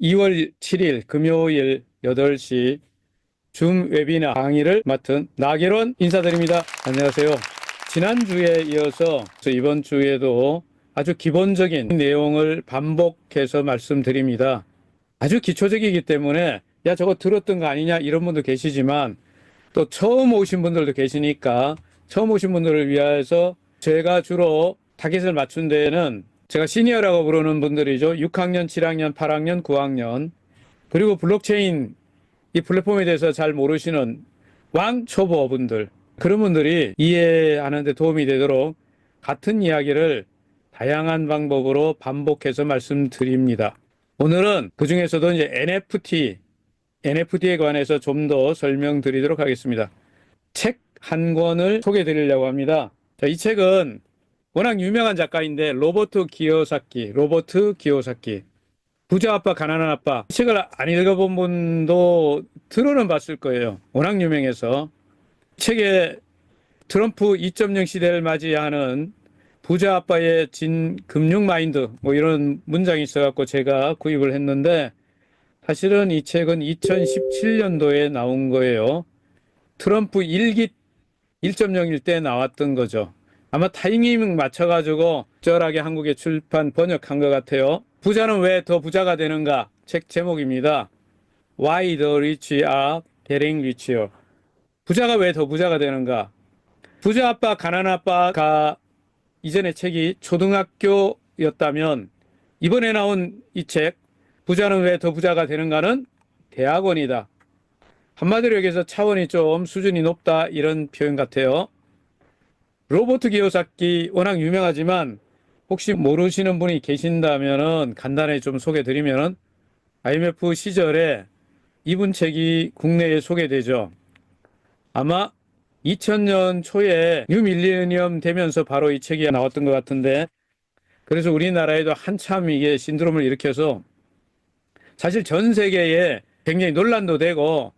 2월 7일 금요일 8시 줌 웨비나 강의를 맡은 나계론 인사드립니다. 안녕하세요. 지난주에 이어서 이번 주에도 아주 기본적인 내용을 반복해서 말씀드립니다. 아주 기초적이기 때문에 야 저거 들었던 거 아니냐 이런 분도 계시지만 또 처음 오신 분들도 계시니까 처음 오신 분들을 위해서 제가 주로 타겟을 맞춘 데에는 제가 시니어라고 부르는 분들이죠. 6학년, 7학년, 8학년, 9학년 그리고 블록체인 이 플랫폼에 대해서 잘 모르시는 왕 초보분들 그런 분들이 이해하는 데 도움이 되도록 같은 이야기를 다양한 방법으로 반복해서 말씀드립니다. 오늘은 그 중에서도 이제 NFT에 관해서 좀 더 설명드리도록 하겠습니다. 책 한 권을 소개해 드리려고 합니다. 자, 이 책은 워낙 유명한 작가인데 로버트 기요사키 부자 아빠 가난한 아빠 이 책을 안 읽어본 분도 들어는 봤을 거예요. 워낙 유명해서 책에 트럼프 2.0 시대를 맞이하는 부자 아빠의 진 금융 마인드 뭐 이런 문장이 있어갖고 제가 구입을 했는데 사실은 이 책은 2017년도에 나온 거예요. 트럼프 1기 1.0일 때 나왔던 거죠. 아마 타이밍 맞춰가지고 적절하게 한국에 출판 번역한 것 같아요. 부자는 왜 더 부자가 되는가? 책 제목입니다. Why the rich are getting richer. 부자가 왜 더 부자가 되는가? 부자 아빠, 가난 아빠가 이전의 책이 초등학교였다면 이번에 나온 이 책, 부자는 왜 더 부자가 되는가는 대학원이다. 한마디로 얘기해서 차원이 좀 수준이 높다 이런 표현 같아요. 로버트 기요사키 워낙 유명하지만 혹시 모르시는 분이 계신다면 간단히 좀 소개드리면 IMF 시절에 이분 책이 국내에 소개되죠. 아마 2000년 초에 뉴 밀레니엄 되면서 바로 이 책이 나왔던 것 같은데 그래서 우리나라에도 한참 이게 신드롬을 일으켜서 사실 전 세계에 굉장히 논란도 되고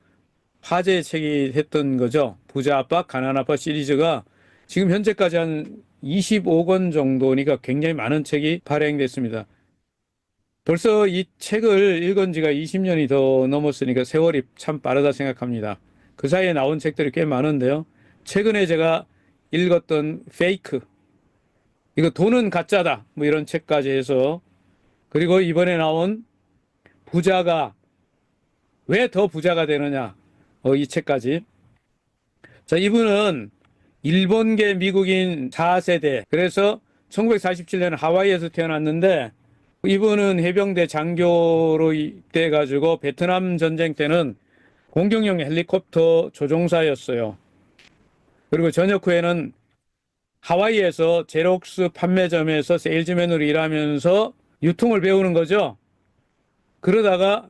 화제의 책이 했던 거죠. 부자 아빠, 가난 아빠 시리즈가 지금 현재까지 한 25권 정도니까 굉장히 많은 책이 발행됐습니다. 벌써 이 책을 읽은 지가 20년이 더 넘었으니까 세월이 참 빠르다 생각합니다. 그 사이에 나온 책들이 꽤 많은데요. 최근에 제가 읽었던 페이크, 이거 돈은 가짜다, 뭐 이런 책까지 해서 그리고 이번에 나온 부자가 왜 더 부자가 되느냐, 이 책까지. 자, 이분은 일본계 미국인 4세대. 그래서 1947년 하와이에서 태어났는데 이분은 해병대 장교로 돼가지고 베트남 전쟁 때는 공격용 헬리콥터 조종사였어요. 그리고 전역 후에는 하와이에서 제록스 판매점에서 세일즈맨으로 일하면서 유통을 배우는 거죠. 그러다가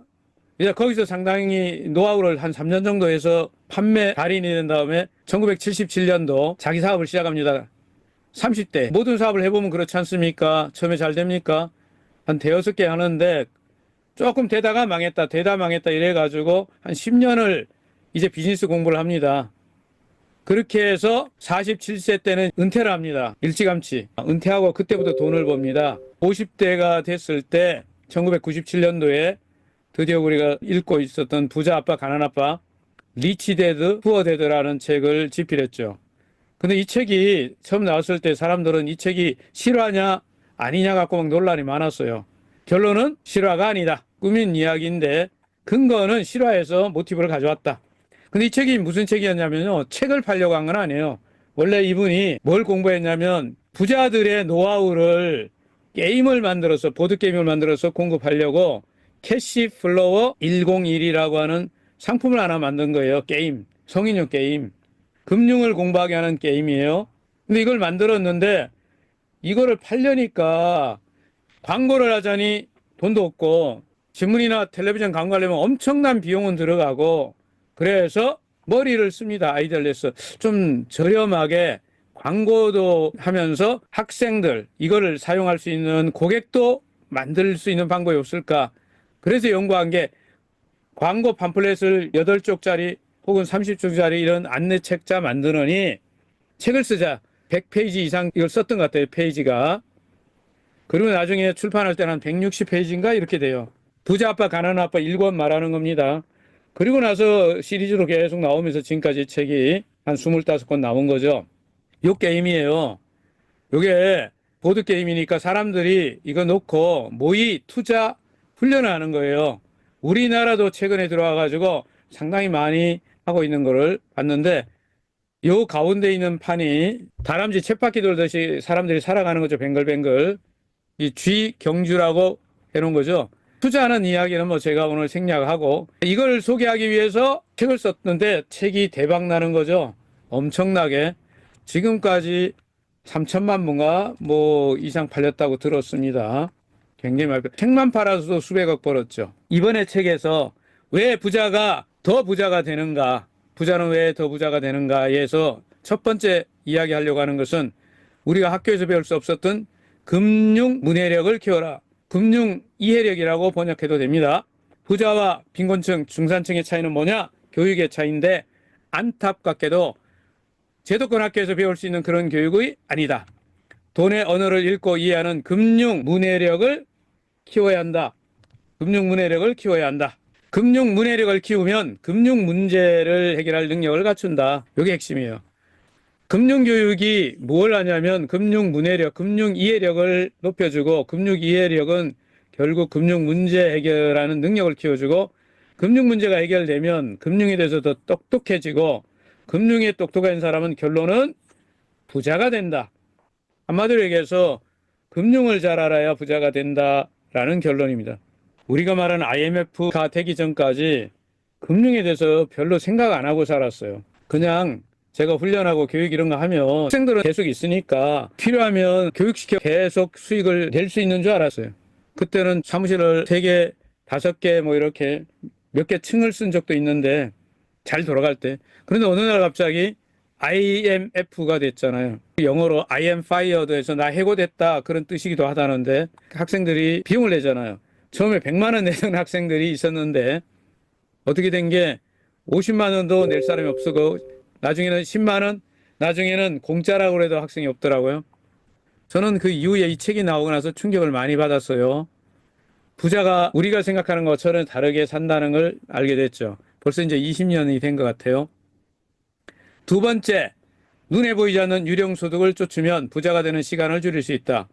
이제 거기서 상당히 노하우를 한 3년 정도 해서 판매 달인이 된 다음에 1977년도 자기 사업을 시작합니다. 30대. 모든 사업을 해보면 그렇지 않습니까? 처음에 잘 됩니까? 한 대여섯 개 하는데 조금 되다가 망했다, 이래가지고 한 10년을 이제 비즈니스 공부를 합니다. 그렇게 해서 47세 때는 은퇴를 합니다. 일찌감치. 은퇴하고 그때부터 돈을 법니다. 50대가 됐을 때 1997년도에 드디어 우리가 읽고 있었던 부자 아빠, 가난 아빠, 리치 데드, 푸어 데드라는 책을 집필했죠. 근데 이 책이 처음 나왔을 때 사람들은 이 책이 실화냐 아니냐 갖고 막 논란이 많았어요. 결론은 실화가 아니다. 꾸민 이야기인데 근거는 실화에서 모티브를 가져왔다. 근데 이 책이 무슨 책이었냐면요. 책을 팔려고 한 건 아니에요. 원래 이분이 뭘 공부했냐면 부자들의 노하우를 게임을 만들어서, 보드게임을 만들어서 공급하려고 캐시 플로어 101이라고 하는 상품을 하나 만든 거예요. 게임. 성인용 게임. 금융을 공부하게 하는 게임이에요. 근데 이걸 만들었는데 이거를 팔려니까 광고를 하자니 돈도 없고 신문이나 텔레비전 광고하려면 엄청난 비용은 들어가고 그래서 머리를 씁니다. 아이디어를 내서 좀 저렴하게 광고도 하면서 학생들 이거를 사용할 수 있는 고객도 만들 수 있는 방법이 없을까. 그래서 연구한 게 광고 팜플렛을 8쪽짜리 혹은 30쪽짜리 이런 안내책자 만드느니 책을 쓰자. 100페이지 이상 이걸 썼던 것 같아요. 페이지가. 그리고 나중에 출판할 때는 한 160페이지인가 이렇게 돼요. 부자 아빠, 가난한 아빠 일권 말하는 겁니다. 그리고 나서 시리즈로 계속 나오면서 지금까지 책이 한 25권 나온 거죠. 요 게임이에요. 요게 보드게임이니까 사람들이 이거 놓고 모의 투자 훈련을 하는 거예요. 우리나라도 최근에 들어와가지고 상당히 많이 하고 있는 거를 봤는데 요 가운데 있는 판이 다람쥐 쳇바퀴 돌듯이 사람들이 살아가는 거죠. 뱅글뱅글. 이 쥐경주라고 해놓은 거죠. 투자하는 이야기는 뭐 제가 오늘 생략하고 이걸 소개하기 위해서 책을 썼는데 책이 대박 나는 거죠. 엄청나게. 지금까지 3천만 부가 뭐 이상 팔렸다고 들었습니다. 굉장히 많이 책만 팔아서도 수백억 벌었죠. 이번에 책에서 왜 부자가 더 부자가 되는가, 부자는 왜 더 부자가 되는가에서 첫 번째 이야기하려고 하는 것은 우리가 학교에서 배울 수 없었던 금융 문해력을 키워라. 금융 이해력이라고 번역해도 됩니다. 부자와 빈곤층, 중산층의 차이는 뭐냐? 교육의 차이인데 안타깝게도 제도권 학교에서 배울 수 있는 그런 교육이 아니다. 돈의 언어를 읽고 이해하는 금융 문해력을 키워야 한다. 금융 문해력을 키워야 한다. 금융 문해력을 키우면 금융 문제를 해결할 능력을 갖춘다. 이게 핵심이에요. 금융교육이 뭘 하냐면 금융 문해력, 금융 이해력을 높여주고 금융 이해력은 결국 금융 문제 해결하는 능력을 키워주고 금융 문제가 해결되면 금융에 대해서 더 똑똑해지고 금융에 똑똑한 사람은 결론은 부자가 된다. 한마디로 얘기해서 금융을 잘 알아야 부자가 된다라는 결론입니다. 우리가 말하는 IMF가 되기 전까지 금융에 대해서 별로 생각 안 하고 살았어요. 그냥 제가 훈련하고 교육 이런 거 하면 학생들은 계속 있으니까 필요하면 교육시켜 계속 수익을 낼 수 있는 줄 알았어요. 그때는 사무실을 3개, 5개 뭐 이렇게 몇 개 층을 쓴 적도 있는데 잘 돌아갈 때. 그런데 어느 날 갑자기 IMF가 됐잖아요. 영어로 I am fired 해서 나 해고됐다 그런 뜻이기도 하다는데 학생들이 비용을 내잖아요. 처음에 100만 원 내는 학생들이 있었는데 어떻게 된 게 50만 원도 낼 사람이 없었고 나중에는 10만 원, 나중에는 공짜라고 해도 학생이 없더라고요. 저는 그 이후에 이 책이 나오고 나서 충격을 많이 받았어요. 부자가 우리가 생각하는 것처럼 다르게 산다는 걸 알게 됐죠. 벌써 이제 20년이 된 것 같아요. 두 번째, 눈에 보이지 않는 유령소득을 쫓으면 부자가 되는 시간을 줄일 수 있다.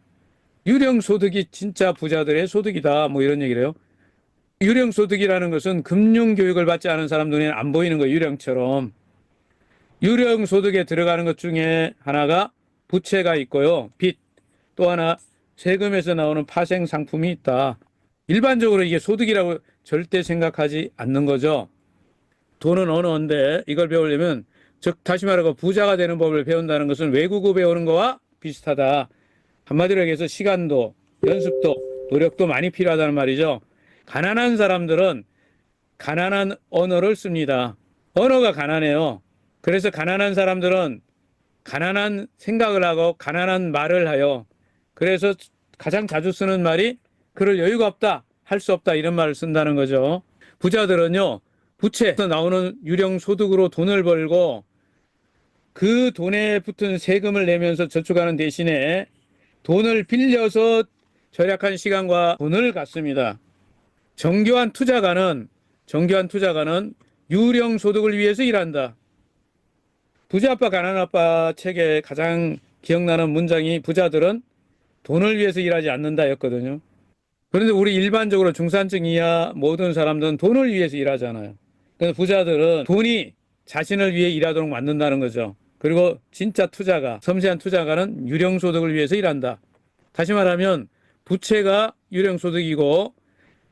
유령소득이 진짜 부자들의 소득이다. 뭐 이런 얘기를 해요. 유령소득이라는 것은 금융교육을 받지 않은 사람 눈에는 안 보이는 거예요. 유령처럼. 유령소득에 들어가는 것 중에 하나가 부채가 있고요. 빚. 또 하나 세금에서 나오는 파생상품이 있다. 일반적으로 이게 소득이라고 절대 생각하지 않는 거죠. 돈은 언어인데 이걸 배우려면 즉 다시 말하고 부자가 되는 법을 배운다는 것은 외국어 배우는 거와 비슷하다. 한마디로 얘기해서 시간도 연습도 노력도 많이 필요하다는 말이죠. 가난한 사람들은 가난한 언어를 씁니다. 언어가 가난해요. 그래서 가난한 사람들은 가난한 생각을 하고 가난한 말을 해요. 그래서 가장 자주 쓰는 말이 그럴 여유가 없다, 할 수 없다 이런 말을 쓴다는 거죠. 부자들은요. 부채에서 나오는 유령 소득으로 돈을 벌고 그 돈에 붙은 세금을 내면서 저축하는 대신에 돈을 빌려서 절약한 시간과 돈을 갖습니다. 정교한 투자가는 유령 소득을 위해서 일한다. 부자 아빠 가난한 아빠 책에 가장 기억나는 문장이 부자들은 돈을 위해서 일하지 않는다였거든요. 그런데 우리 일반적으로 중산층 이하 모든 사람들은 돈을 위해서 일하잖아요. 그래서 부자들은 돈이 자신을 위해 일하도록 만든다는 거죠. 그리고 진짜 투자가, 섬세한 투자가는 유령소득을 위해서 일한다. 다시 말하면 부채가 유령소득이고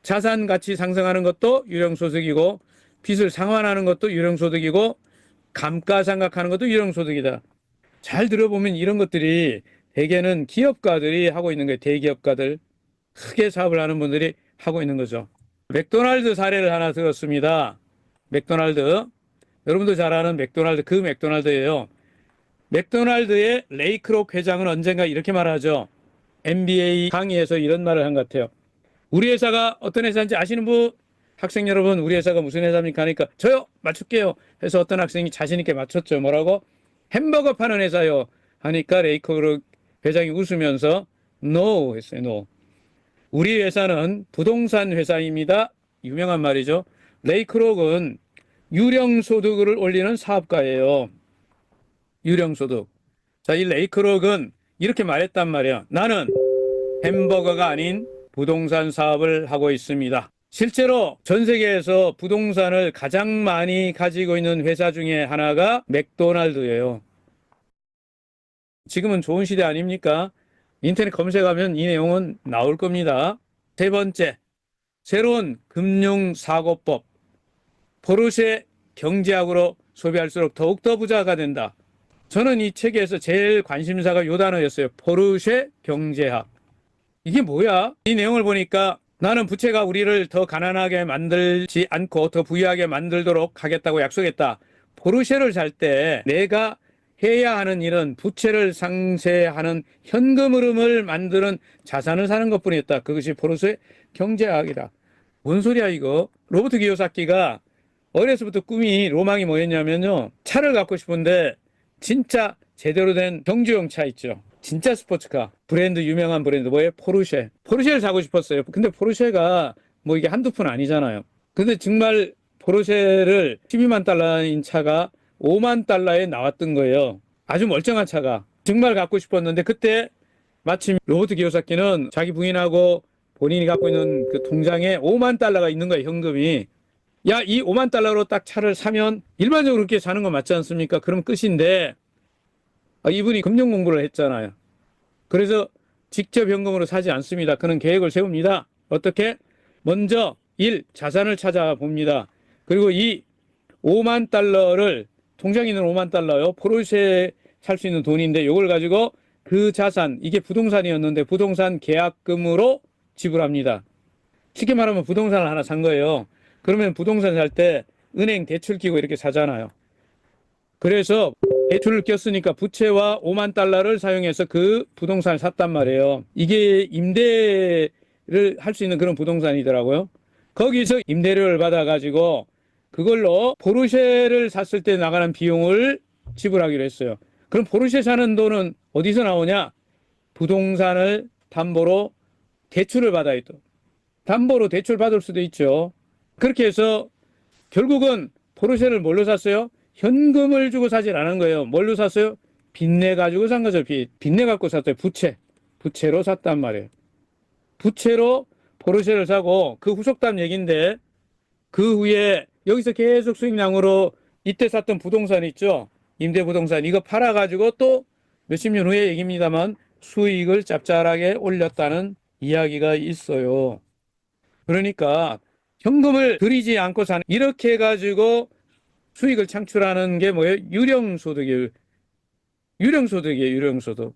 자산 가치 상승하는 것도 유령소득이고 빚을 상환하는 것도 유령소득이고 감가상각하는 것도 유령소득이다. 잘 들어보면 이런 것들이 대개는 기업가들이 하고 있는 거예요. 대기업가들. 크게 사업을 하는 분들이 하고 있는 거죠. 맥도날드 사례를 하나 들었습니다. 맥도날드. 여러분도 잘 아는 맥도날드, 그 맥도날드예요. 맥도날드의 레이크록 회장은 언젠가 이렇게 말하죠. MBA 강의에서 이런 말을 한 것 같아요. 우리 회사가 어떤 회사인지 아시는 분? 학생 여러분, 우리 회사가 무슨 회사입니까? 하니까 저요! 맞출게요! 해서 어떤 학생이 자신있게 맞췄죠. 뭐라고? 햄버거 파는 회사요. 하니까 레이크록 회장이 웃으면서 No! 했어요. No. 우리 회사는 부동산 회사입니다. 유명한 말이죠. 레이크록은 유령소득을 올리는 사업가예요. 유령소득. 자, 이 레이크록은 이렇게 말했단 말이야. 나는 햄버거가 아닌 부동산 사업을 하고 있습니다. 실제로 전 세계에서 부동산을 가장 많이 가지고 있는 회사 중에 하나가 맥도날드예요. 지금은 좋은 시대 아닙니까? 인터넷 검색하면 이 내용은 나올 겁니다. 세 번째, 새로운 금융사고법. 포르쉐 경제학으로 소비할수록 더욱더 부자가 된다. 저는 이 책에서 제일 관심사가 요 단어였어요. 포르쉐 경제학. 이게 뭐야? 이 내용을 보니까 나는 부채가 우리를 더 가난하게 만들지 않고 더 부유하게 만들도록 하겠다고 약속했다. 포르쉐를 살 때 내가 해야 하는 일은 부채를 상쇄하는 현금 흐름을 만드는 자산을 사는 것뿐이었다. 그것이 포르쉐 경제학이다. 뭔 소리야 이거? 로버트 기요사키가 어려서부터 꿈이 로망이 뭐였냐면요. 차를 갖고 싶은데 진짜 제대로 된 경주용 차 있죠. 진짜 스포츠카. 브랜드 유명한 브랜드 뭐예요? 포르쉐. 포르쉐를 사고 싶었어요. 근데 포르쉐가 뭐 이게 한두 푼 아니잖아요. 근데 정말 포르쉐를 12만 달러인 차가 5만 달러에 나왔던 거예요. 아주 멀쩡한 차가. 정말 갖고 싶었는데 그때 마침 로버트 기요사키는 자기 부인하고 본인이 갖고 있는 그 통장에 5만 달러가 있는 거예요. 현금이. 야, 이 5만 달러로 딱 차를 사면 일반적으로 그렇게 사는 거 맞지 않습니까? 그럼 끝인데 이분이 금융 공부를 했잖아요. 그래서 직접 현금으로 사지 않습니다. 그는 계획을 세웁니다. 어떻게? 먼저 1. 자산을 찾아봅니다. 그리고 2. 5만 달러를 통장에 있는 5만 달러요. 포르쉐 살 수 있는 돈인데 이걸 가지고 그 자산, 이게 부동산이었는데 부동산 계약금으로 지불합니다. 쉽게 말하면 부동산을 하나 산 거예요. 그러면 부동산 살 때 은행 대출 끼고 이렇게 사잖아요. 그래서 대출을 꼈으니까 부채와 5만 달러를 사용해서 그 부동산을 샀단 말이에요. 이게 임대를 할 수 있는 그런 부동산이더라고요. 거기서 임대료를 받아가지고 그걸로 포르쉐를 샀을 때 나가는 비용을 지불하기로 했어요. 그럼 포르쉐 사는 돈은 어디서 나오냐? 부동산을 담보로 대출을 받아야 돼. 담보로 대출 받을 수도 있죠. 그렇게 해서 결국은 포르쉐를 뭘로 샀어요? 현금을 주고 사질 않은 거예요. 뭘로 샀어요? 빚내 가지고 산 거죠. 빚내 갖고 샀어요. 부채로 샀단 말이에요. 부채로 포르쉐를 사고 그 후속담 얘기인데 그 후에 여기서 계속 수익량으로 이때 샀던 부동산 있죠. 임대부동산 이거 팔아가지고 또 몇십 년 후의 얘기입니다만 수익을 짭짤하게 올렸다는 이야기가 있어요. 그러니까 현금을 들이지 않고 사는 이렇게 해가지고 수익을 창출하는 게 뭐예요? 유령소득이에요. 유령소득.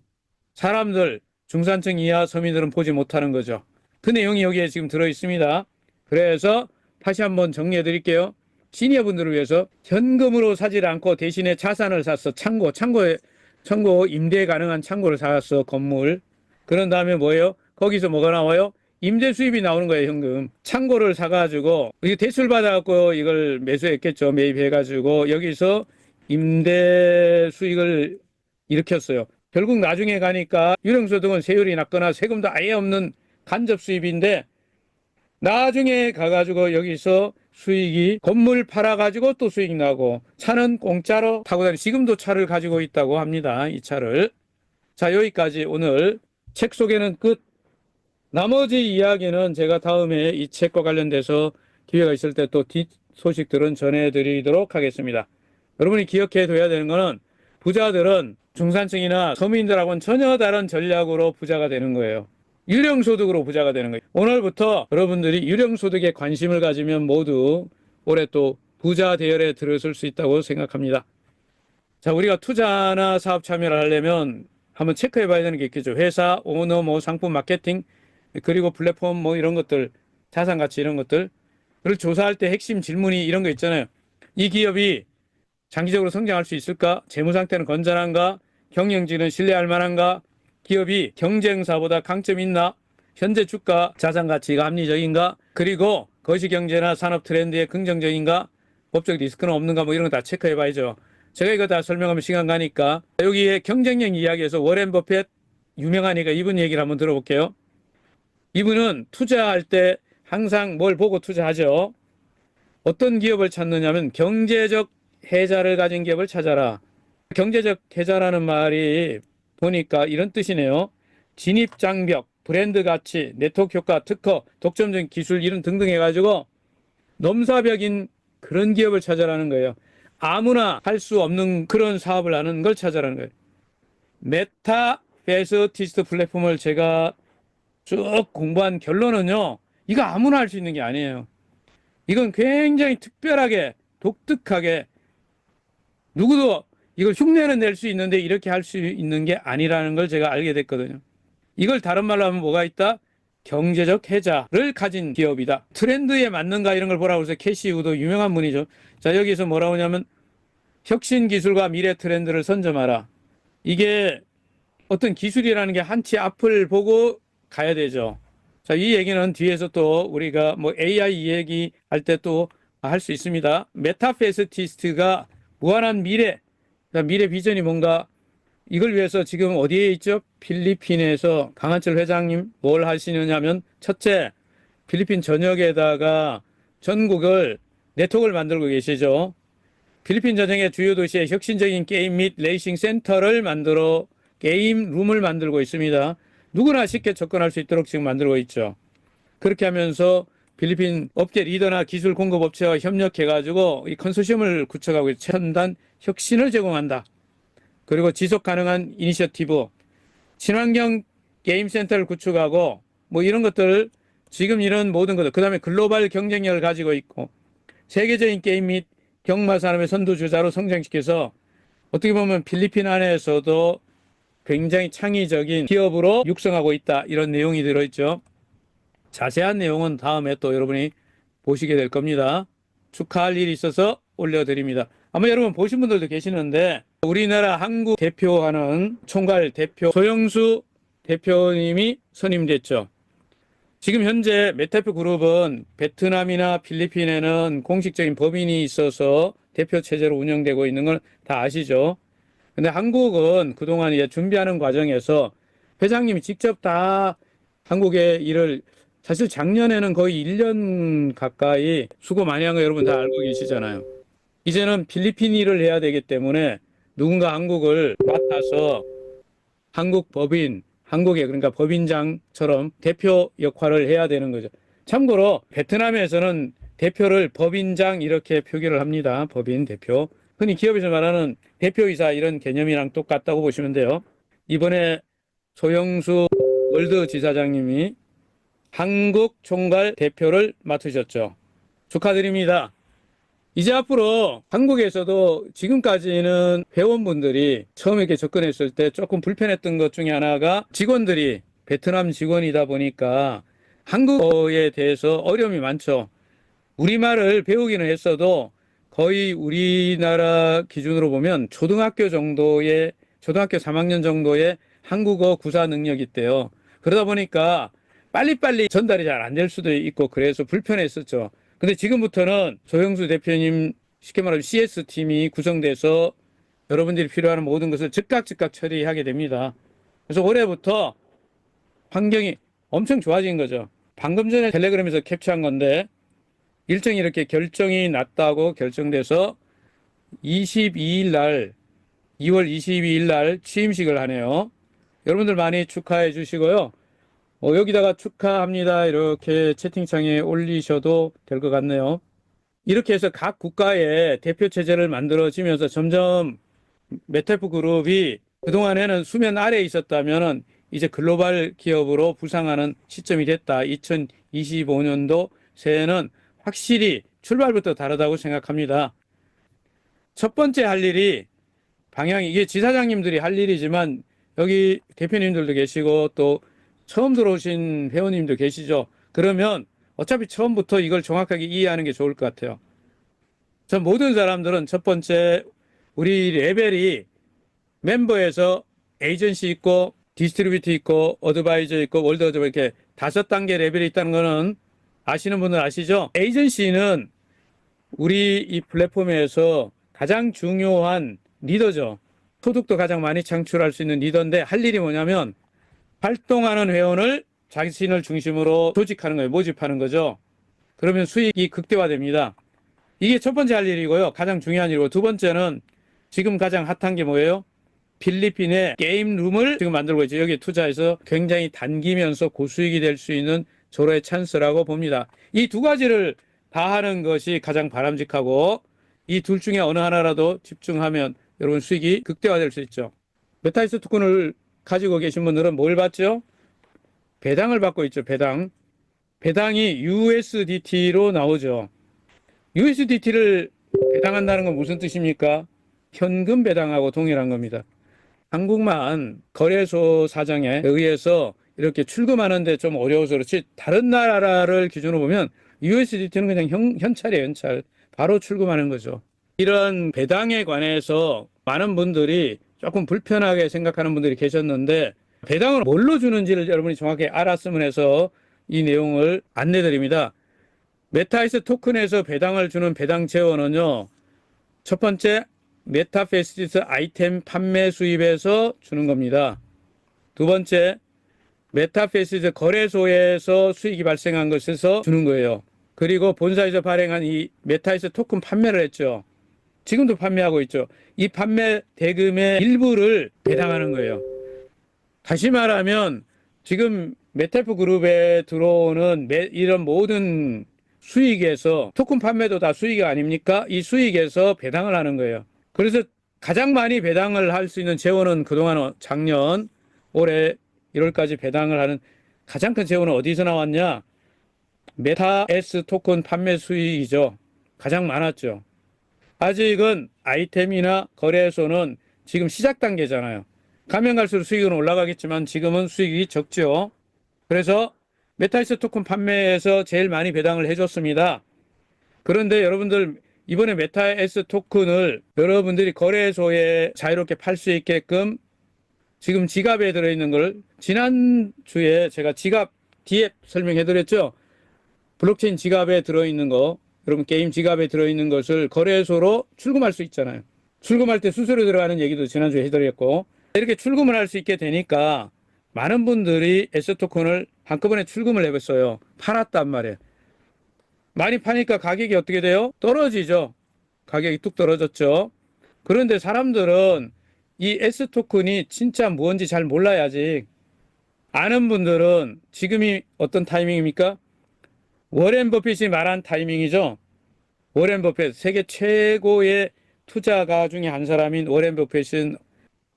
사람들, 중산층 이하 서민들은 보지 못하는 거죠. 그 내용이 여기에 지금 들어있습니다. 그래서 다시 한번 정리해 드릴게요. 시니어분들을 위해서 현금으로 사지 않고 대신에 자산을 샀어. 창고 임대 가능한 창고를 샀어. 건물. 그런 다음에 뭐예요? 거기서 뭐가 나와요? 임대 수입이 나오는 거예요. 현금. 창고를 사가지고 이게 대출 받아갖고 이걸 매수했겠죠. 매입해가지고 여기서 임대 수익을 일으켰어요. 결국 나중에 가니까 유령소득은 세율이 낮거나 세금도 아예 없는 간접 수입인데 나중에 가가지고 여기서 수익이 건물 팔아가지고 또 수익 나고 차는 공짜로 타고 다니고 지금도 차를 가지고 있다고 합니다. 이 차를. 자, 여기까지 오늘 책 소개는 끝. 나머지 이야기는 제가 다음에 이 책과 관련돼서 기회가 있을 때 또 뒷소식들은 전해드리도록 하겠습니다. 여러분이 기억해 둬야 되는 거는 부자들은 중산층이나 서민들하고는 전혀 다른 전략으로 부자가 되는 거예요. 유령소득으로 부자가 되는 거예요. 오늘부터 여러분들이 유령소득에 관심을 가지면 모두 올해 또 부자 대열에 들어설 수 있다고 생각합니다. 자, 우리가 투자나 사업 참여를 하려면 한번 체크해 봐야 되는 게 있겠죠. 회사, 오너, 상품 마케팅, 그리고 플랫폼 이런 것들, 자산 가치 이런 것들. 를 조사할 때 핵심 질문이 이런 거 있잖아요. 이 기업이 장기적으로 성장할 수 있을까? 재무 상태는 건전한가? 경영진은 신뢰할 만한가? 기업이 경쟁사보다 강점이 있나? 현재 주가 자산 가치가 합리적인가? 그리고 거시경제나 산업 트렌드에 긍정적인가? 법적 리스크는 없는가? 이런 거 다 체크해 봐야죠. 제가 이거 다 설명하면 시간 가니까 여기에 경쟁력 이야기에서 워렌 버핏 유명하니까 이분 얘기를 한번 들어볼게요. 이분은 투자할 때 항상 뭘 보고 투자하죠. 어떤 기업을 찾느냐면 경제적 혜자를 가진 기업을 찾아라. 경제적 혜자라는 말이 보니까 이런 뜻이네요. 진입 장벽, 브랜드 가치, 네트워크 효과, 특허, 독점적인 기술 이런 등등 해가지고 넘사벽인 그런 기업을 찾아라는 거예요. 아무나 할 수 없는 그런 사업을 하는 걸 찾아라는 거예요. 메타페스티스트 플랫폼을 제가 쭉 공부한 결론은요. 이거 아무나 할 수 있는 게 아니에요. 이건 굉장히 특별하게 독특하게 누구도 이걸 흉내는 낼 수 있는데 이렇게 할 수 있는 게 아니라는 걸 제가 알게 됐거든요. 이걸 다른 말로 하면 뭐가 있다? 경제적 혜자를 가진 기업이다. 트렌드에 맞는가 이런 걸 보라고 해서 캐시우도 유명한 분이죠. 자, 여기서 뭐라고 하냐면 혁신 기술과 미래 트렌드를 선점하라. 이게 어떤 기술이라는 게 한치 앞을 보고 가야 되죠. 자, 이 얘기는 뒤에서 또 우리가 뭐 AI 얘기할 때 또 할 수 있습니다. 메타페스티스트가 무한한 미래, 미래 비전이 뭔가 이걸 위해서 지금 어디에 있죠? 필리핀에서 강한철 회장님 뭘 하시느냐면 첫째, 필리핀 전역에다가 전국을 네트워크를 만들고 계시죠. 필리핀 전역의 주요 도시에 혁신적인 게임 및 레이싱 센터를 만들어 게임 룸을 만들고 있습니다. 누구나 쉽게 접근할 수 있도록 지금 만들고 있죠. 그렇게 하면서 필리핀 업계 리더나 기술 공급 업체와 협력해가지고 이 컨소시엄을 구축하고 첨단 혁신을 제공한다. 그리고 지속 가능한 이니셔티브, 친환경 게임 센터를 구축하고 뭐 이런 것들 지금 이런 모든 것들 그다음에 글로벌 경쟁력을 가지고 있고 세계적인 게임 및 경마 산업의 선두주자로 성장시켜서 어떻게 보면 필리핀 안에서도 굉장히 창의적인 기업으로 육성하고 있다. 이런 내용이 들어있죠. 자세한 내용은 다음에 또 여러분이 보시게 될 겁니다. 축하할 일이 있어서 올려드립니다. 아마 여러분 보신 분들도 계시는데 우리나라 한국 대표하는 총괄 대표 소영수 대표님이 선임됐죠. 지금 현재 메타표 그룹은 베트남이나 필리핀에는 공식적인 법인이 있어서 대표 체제로 운영되고 있는 걸 다 아시죠? 근데 한국은 그동안 이제 준비하는 과정에서 회장님이 직접 다 한국의 일을 사실 작년에는 거의 1년 가까이 수고 많이 한 거 여러분 다 알고 계시잖아요. 이제는 필리핀 일을 해야 되기 때문에 누군가 한국을 맡아서 한국 법인, 한국의 그러니까 법인장처럼 대표 역할을 해야 되는 거죠. 참고로 베트남에서는 대표를 법인장 이렇게 표기를 합니다. 법인 대표. 흔히 기업에서 말하는 대표이사 이런 개념이랑 똑같다고 보시면 돼요. 이번에 소영수 월드 지사장님이 한국 총괄 대표를 맡으셨죠. 축하드립니다. 이제 앞으로 한국에서도 지금까지는 회원분들이 처음에 이렇게 접근했을 때 조금 불편했던 것 중에 하나가 직원들이 베트남 직원이다 보니까 한국어에 대해서 어려움이 많죠. 우리말을 배우기는 했어도 거의 우리나라 기준으로 보면 초등학교 3학년 정도의 한국어 구사 능력이 있대요. 그러다 보니까 빨리빨리 전달이 잘 안 될 수도 있고 그래서 불편했었죠. 근데 지금부터는 조영수 대표님 쉽게 말하면 CS팀이 구성돼서 여러분들이 필요한 모든 것을 즉각 처리하게 됩니다. 그래서 올해부터 환경이 엄청 좋아진 거죠. 방금 전에 텔레그램에서 캡처한 건데 일정이 이렇게 결정이 났다고 결정돼서 22일 날 2월 22일 날 취임식을 하네요. 여러분들 많이 축하해 주시고요. 여기다가 축하합니다 이렇게 채팅창에 올리셔도 될 것 같네요. 이렇게 해서 각 국가의 대표 체제를 만들어지면서 점점 메타프 그룹이 그동안에는 수면 아래에 있었다면 이제 글로벌 기업으로 부상하는 시점이 됐다. 2025년도 새해는 확실히 출발부터 다르다고 생각합니다. 첫 번째 할 일이 방향이 이게 지사장님들이 할 일이지만 여기 대표님들도 계시고 또 처음 들어오신 회원님도 계시죠. 그러면 어차피 처음부터 이걸 정확하게 이해하는 게 좋을 것 같아요. 전 모든 사람들은 첫 번째 우리 레벨이 멤버에서 에이전시 있고 디스트리뷰트 있고 어드바이저 있고 월드 어드바이저 이렇게 5단계 레벨이 있다는 거는 아시는 분들 아시죠? 에이전시는 우리 이 플랫폼에서 가장 중요한 리더죠. 소득도 가장 많이 창출할 수 있는 리더인데 할 일이 뭐냐면 활동하는 회원을 자신을 중심으로 조직하는 거예요. 모집하는 거죠. 그러면 수익이 극대화됩니다. 이게 첫 번째 할 일이고요. 가장 중요한 일이고, 두 번째는 지금 가장 핫한 게 뭐예요? 필리핀에 게임룸을 지금 만들고 있죠. 여기에 투자해서 굉장히 단기면서 고수익이 될 수 있는 조로의 찬스라고 봅니다. 이 두 가지를 다 하는 것이 가장 바람직하고, 이 둘 중에 어느 하나라도 집중하면 여러분 수익이 극대화될 수 있죠. 메타이스 토큰을 가지고 계신 분들은 뭘 받죠? 배당을 받고 있죠. 배당이 USDT로 나오죠. USDT를 배당한다는 건 무슨 뜻입니까? 현금 배당하고 동일한 겁니다. 한국만 거래소 사정에 의해서 이렇게 출금하는데 좀 어려워서 그렇지, 다른 나라를 기준으로 보면 USDT는 그냥 현찰이에요. 현찰. 바로 출금하는 거죠. 이런 배당에 관해서 많은 분들이 조금 불편하게 생각하는 분들이 계셨는데, 배당을 뭘로 주는지를 여러분이 정확히 알았으면 해서 이 내용을 안내드립니다. 메타이스 토큰에서 배당을 주는 배당 재원은요, 첫 번째 메타페시스 아이템 판매 수입에서 주는 겁니다. 두 번째, 메타페시스 거래소에서 수익이 발생한 것에서 주는 거예요. 그리고 본사에서 발행한 이 메타이스 토큰 판매를 했죠. 지금도 판매하고 있죠. 이 판매 대금의 일부를 배당하는 거예요. 다시 말하면 지금 메탈프 그룹에 들어오는 이런 모든 수익에서, 토큰 판매도 다 수익이 아닙니까? 이 수익에서 배당을 하는 거예요. 그래서 가장 많이 배당을 할 수 있는 재원은 그동안 작년 올해 1월까지 배당을 하는 가장 큰 재원은 어디서 나왔냐? 메타S 토큰 판매 수익이죠. 가장 많았죠. 아직은 아이템이나 거래소는 지금 시작 단계잖아요. 가면 갈수록 수익은 올라가겠지만 지금은 수익이 적죠. 그래서 메타이스 토큰 판매에서 제일 많이 배당을 해줬습니다. 그런데 여러분들, 이번에 메타S 토큰을 여러분들이 거래소에 자유롭게 팔 수 있게끔 지금 지갑에 들어있는 걸, 지난주에 제가 지갑 뒤에 설명해드렸죠. 블록체인 지갑에 들어있는 거, 여러분 게임 지갑에 들어있는 것을 거래소로 출금할 수 있잖아요. 출금할 때 수수료 들어가는 얘기도 지난주에 해드렸고, 이렇게 출금을 할 수 있게 되니까 많은 분들이 S토큰을 한꺼번에 출금을 해봤어요. 팔았단 말이에요. 많이 파니까 가격이 어떻게 돼요? 떨어지죠. 가격이 뚝 떨어졌죠. 그런데 사람들은 이 S토큰이 진짜 뭔지 잘 몰라야지. 아는 분들은 지금이 어떤 타이밍입니까? 워렌 버핏이 말한 타이밍이죠. 워렌 버핏, 세계 최고의 투자가 중에 한 사람인 워렌 버핏은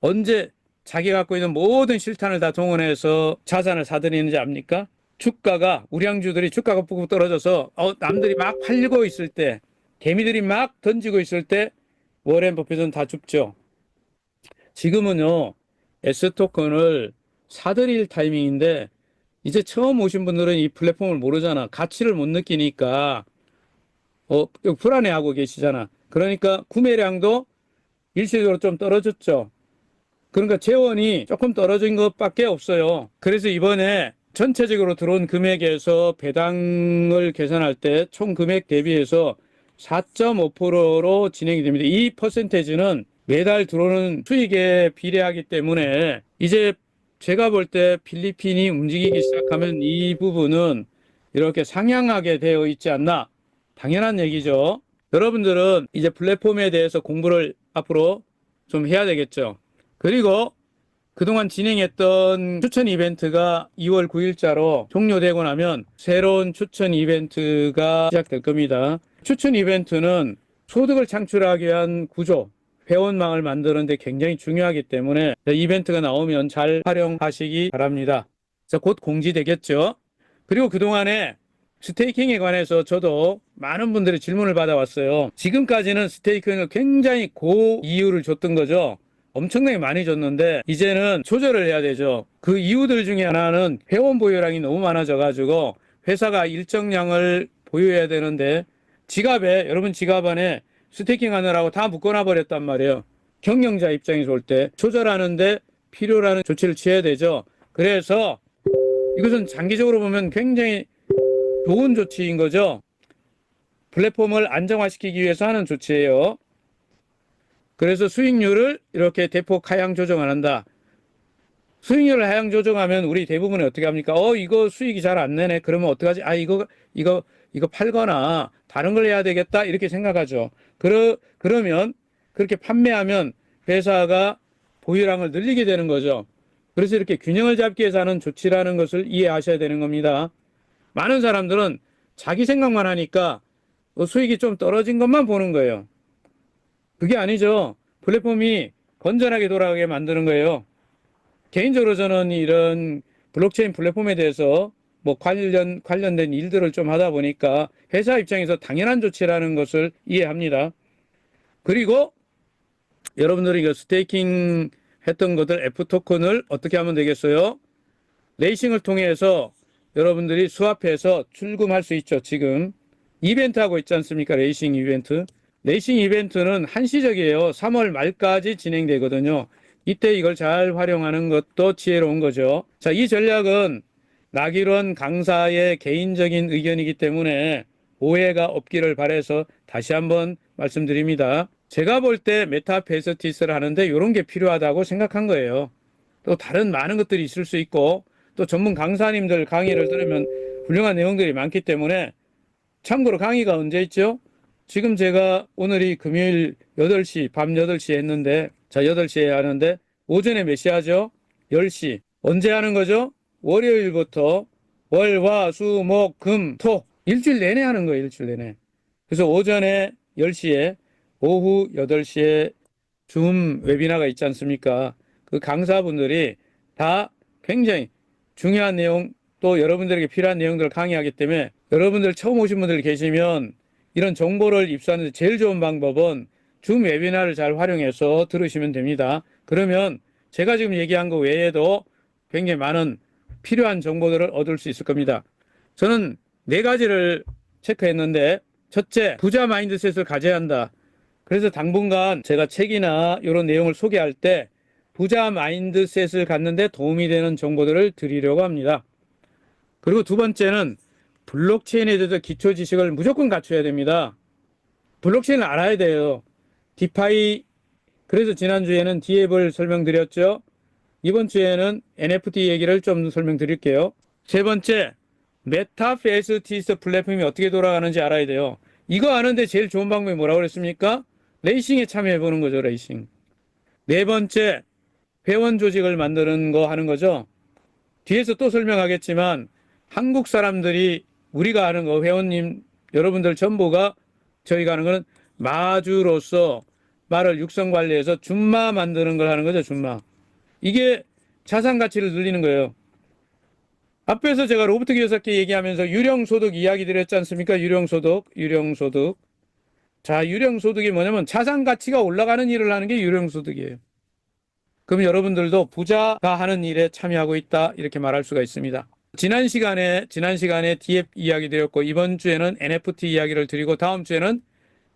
언제 자기가 갖고 있는 모든 실탄을 다 동원해서 자산을 사들이는지 압니까? 주가가, 우량주들이 주가가 푹 떨어져서 남들이 막 팔고 있을 때, 개미들이 막 던지고 있을 때 워렌 버핏은 다 줍죠. 지금은요, S토큰을 사들일 타이밍인데, 이제 처음 오신 분들은 이 플랫폼을 모르잖아. 가치를 못 느끼니까 불안해하고 계시잖아. 그러니까 구매량도 일시적으로 좀 떨어졌죠. 그러니까 재원이 조금 떨어진 것밖에 없어요. 그래서 이번에 전체적으로 들어온 금액에서 배당을 계산할 때 총 금액 대비해서 4.5%로 진행이 됩니다. 이 퍼센테이지는 매달 들어오는 수익에 비례하기 때문에 이제 제가 볼 때 필리핀이 움직이기 시작하면 이 부분은 이렇게 상향하게 되어 있지 않나. 당연한 얘기죠. 여러분들은 이제 플랫폼에 대해서 공부를 앞으로 좀 해야 되겠죠. 그리고 그동안 진행했던 추천 이벤트가 2월 9일자로 종료되고 나면 새로운 추천 이벤트가 시작될 겁니다. 추천 이벤트는 소득을 창출하기 위한 구조, 회원망을 만드는데 굉장히 중요하기 때문에 이벤트가 나오면 잘 활용하시기 바랍니다. 곧 공지되겠죠. 그리고 그동안에 스테이킹에 관해서 저도 많은 분들이 질문을 받아왔어요. 지금까지는 스테이킹을 굉장히 고이율을 줬던 거죠. 엄청나게 많이 줬는데 이제는 조절을 해야 되죠. 그 이유들 중에 하나는 회원 보유량이 너무 많아져 가지고 회사가 일정량을 보유해야 되는데 여러분 지갑 안에 스테이킹 하느라고 다 묶어놔 버렸단 말이에요. 경영자 입장에서 볼 때 조절하는데 필요라는 조치를 취해야 되죠. 그래서 이것은 장기적으로 보면 굉장히 좋은 조치인 거죠. 플랫폼을 안정화시키기 위해서 하는 조치예요. 그래서 수익률을 이렇게 대폭 하향 조정 안 한다. 수익률을 하향 조정하면 우리 대부분이 어떻게 합니까? 이거 수익이 잘 안 내네. 그러면 어떡하지? 이거 팔거나 다른 걸 해야 되겠다. 이렇게 생각하죠. 그러면 그렇게 판매하면 회사가 보유량을 늘리게 되는 거죠. 그래서 이렇게 균형을 잡기 위해서 하는 조치라는 것을 이해하셔야 되는 겁니다. 많은 사람들은 자기 생각만 하니까 수익이 좀 떨어진 것만 보는 거예요. 그게 아니죠. 플랫폼이 건전하게 돌아가게 만드는 거예요. 개인적으로 저는 이런 블록체인 플랫폼에 대해서 뭐 관련된 일들을 좀 하다 보니까 회사 입장에서 당연한 조치라는 것을 이해합니다. 그리고 여러분들이 그 스테이킹 했던 것들 F 토큰을 어떻게 하면 되겠어요? 레이싱을 통해서 여러분들이 스왑해서 출금할 수 있죠. 지금 이벤트 하고 있지 않습니까? 레이싱 이벤트. 레이싱 이벤트는 한시적이에요. 3월 말까지 진행되거든요. 이때 이걸 잘 활용하는 것도 지혜로운 거죠. 자, 이 전략은 나기론 강사의 개인적인 의견이기 때문에 오해가 없기를 바라서 다시 한번 말씀드립니다. 제가 볼 때 메타베스티스를 하는데 이런 게 필요하다고 생각한 거예요. 또 다른 많은 것들이 있을 수 있고 또 전문 강사님들 강의를 들으면 훌륭한 내용들이 많기 때문에 참고로 강의가 언제 있죠? 지금 제가 오늘이 금요일 8시, 밤 8시에 했는데, 자, 8시에 하는데, 오전에 몇 시 하죠? 10시. 언제 하는 거죠? 월요일부터 월, 화, 수, 목, 금, 토. 일주일 내내 하는 거예요, 일주일 내내. 그래서 오전에 10시에, 오후 8시에 줌 웨비나가 있지 않습니까? 그 강사분들이 다 굉장히 중요한 내용, 또 여러분들에게 필요한 내용들을 강의하기 때문에 여러분들 처음 오신 분들 계시면 이런 정보를 입수하는 데 제일 좋은 방법은 줌 웨비나를 잘 활용해서 들으시면 됩니다. 그러면 제가 지금 얘기한 거 외에도 굉장히 많은 필요한 정보들을 얻을 수 있을 겁니다. 저는 4가지를 체크했는데, 첫째, 부자 마인드셋을 가져야 한다. 그래서 당분간 제가 책이나 이런 내용을 소개할 때 부자 마인드셋을 갖는데 도움이 되는 정보들을 드리려고 합니다. 그리고 두 번째는 블록체인에 대해서 기초 지식을 무조건 갖춰야 됩니다. 블록체인을 알아야 돼요. 디파이, 그래서 지난주에는 D앱을 설명드렸죠. 이번 주에는 NFT 얘기를 좀 설명드릴게요. 세 번째, 메타베스티스 플랫폼이 어떻게 돌아가는지 알아야 돼요. 이거 아는데 제일 좋은 방법이 뭐라고 그랬습니까? 레이싱에 참여해보는 거죠, 레이싱. 네 번째, 회원 조직을 만드는 거 하는 거죠. 뒤에서 또 설명하겠지만 한국 사람들이 우리가 아는 거 회원님 여러분들 전부가 저희가 하는 거는 마주로서 말을 육성 관리해서 줌마 만드는 걸 하는 거죠. 줌마. 이게 자산 가치를 늘리는 거예요. 앞에서 제가 로버트 기요사키 얘기하면서 유령소득 이야기 드렸지 않습니까? 유령소득. 자, 유령소득이 뭐냐면 자산 가치가 올라가는 일을 하는 게 유령소득이에요. 그럼 여러분들도 부자가 하는 일에 참여하고 있다, 이렇게 말할 수가 있습니다. 지난 시간에 D앱 이야기 드렸고, 이번 주에는 NFT 이야기를 드리고, 다음 주에는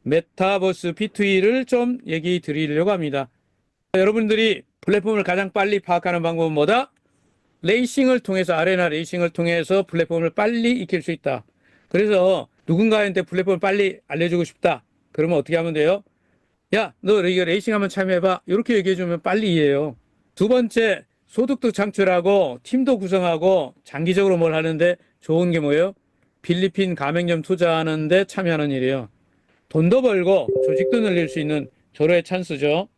메타버스 P2E를 좀 얘기 드리려고 합니다. 여러분들이 플랫폼을 가장 빨리 파악하는 방법은 뭐다? 레이싱을 통해서, 아레나 레이싱을 통해서 플랫폼을 빨리 익힐 수 있다. 그래서 누군가한테 플랫폼을 빨리 알려주고 싶다. 그러면 어떻게 하면 돼요? 야, 너 이거 레이싱 한번 참여해봐. 이렇게 얘기해주면 빨리 이해해요. 두 번째, 소득도 창출하고 팀도 구성하고 장기적으로 뭘 하는데 좋은 게 뭐예요? 필리핀 가맹점 투자하는데 참여하는 일이에요. 돈도 벌고 조직도 늘릴 수 있는 절호의 찬스죠.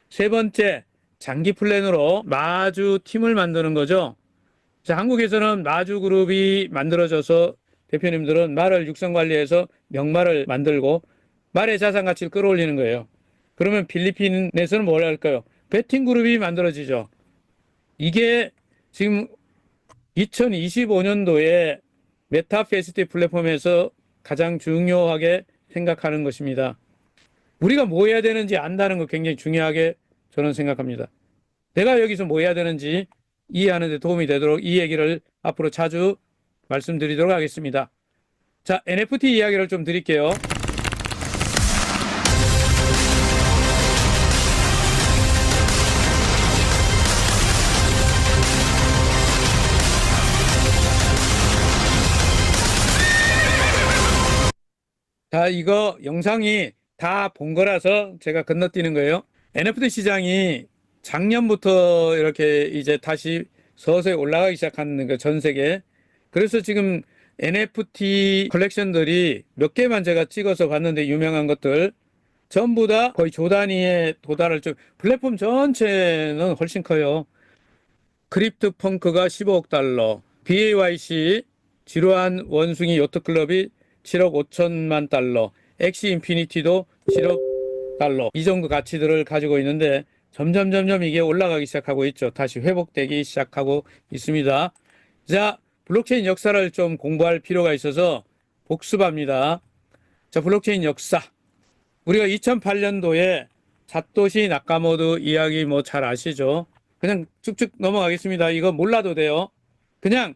세 번째, 장기 플랜으로 마주 팀을 만드는 거죠. 자, 한국에서는 마주 그룹이 만들어져서 대표님들은 말을 육성 관리해서 명말을 만들고 말의 자산 가치를 끌어올리는 거예요. 그러면 필리핀에서는 뭘 할까요? 베팅 그룹이 만들어지죠. 이게 지금 2025년도에 메타베스티 플랫폼에서 가장 중요하게 생각하는 것입니다. 우리가 뭐 해야 되는지 안다는 거 굉장히 중요하게 저는 생각합니다. 내가 여기서 뭐 해야 되는지 이해하는 데 도움이 되도록 이 얘기를 앞으로 자주 말씀드리도록 하겠습니다. 자, NFT 이야기를 좀 드릴게요. 자, 이거 영상이 다 본 거라서 제가 건너뛰는 거예요. NFT 시장이 작년부터 이렇게 이제 다시 서서히 올라가기 시작하는 그 전 세계. 그래서 지금 NFT 컬렉션들이 몇 개만 제가 찍어서 봤는데 유명한 것들 전부 다 거의 조 단위에 도달할 줄. 플랫폼 전체는 훨씬 커요. 크립트 펑크가 15억 달러, BAYC 지루한 원숭이 요트클럽이 7억 5천만 달러, 엑시 인피니티도 7억 달러, 이 정도 가치들을 가지고 있는데 점점 이게 올라가기 시작하고 있죠. 다시 회복되기 시작하고 있습니다. 자, 블록체인 역사를 좀 공부할 필요가 있어서 복습합니다. 자, 블록체인 역사. 우리가 2008년도에 사토시 나카모토 이야기 뭐 잘 아시죠? 그냥 쭉쭉 넘어가겠습니다. 이거 몰라도 돼요. 그냥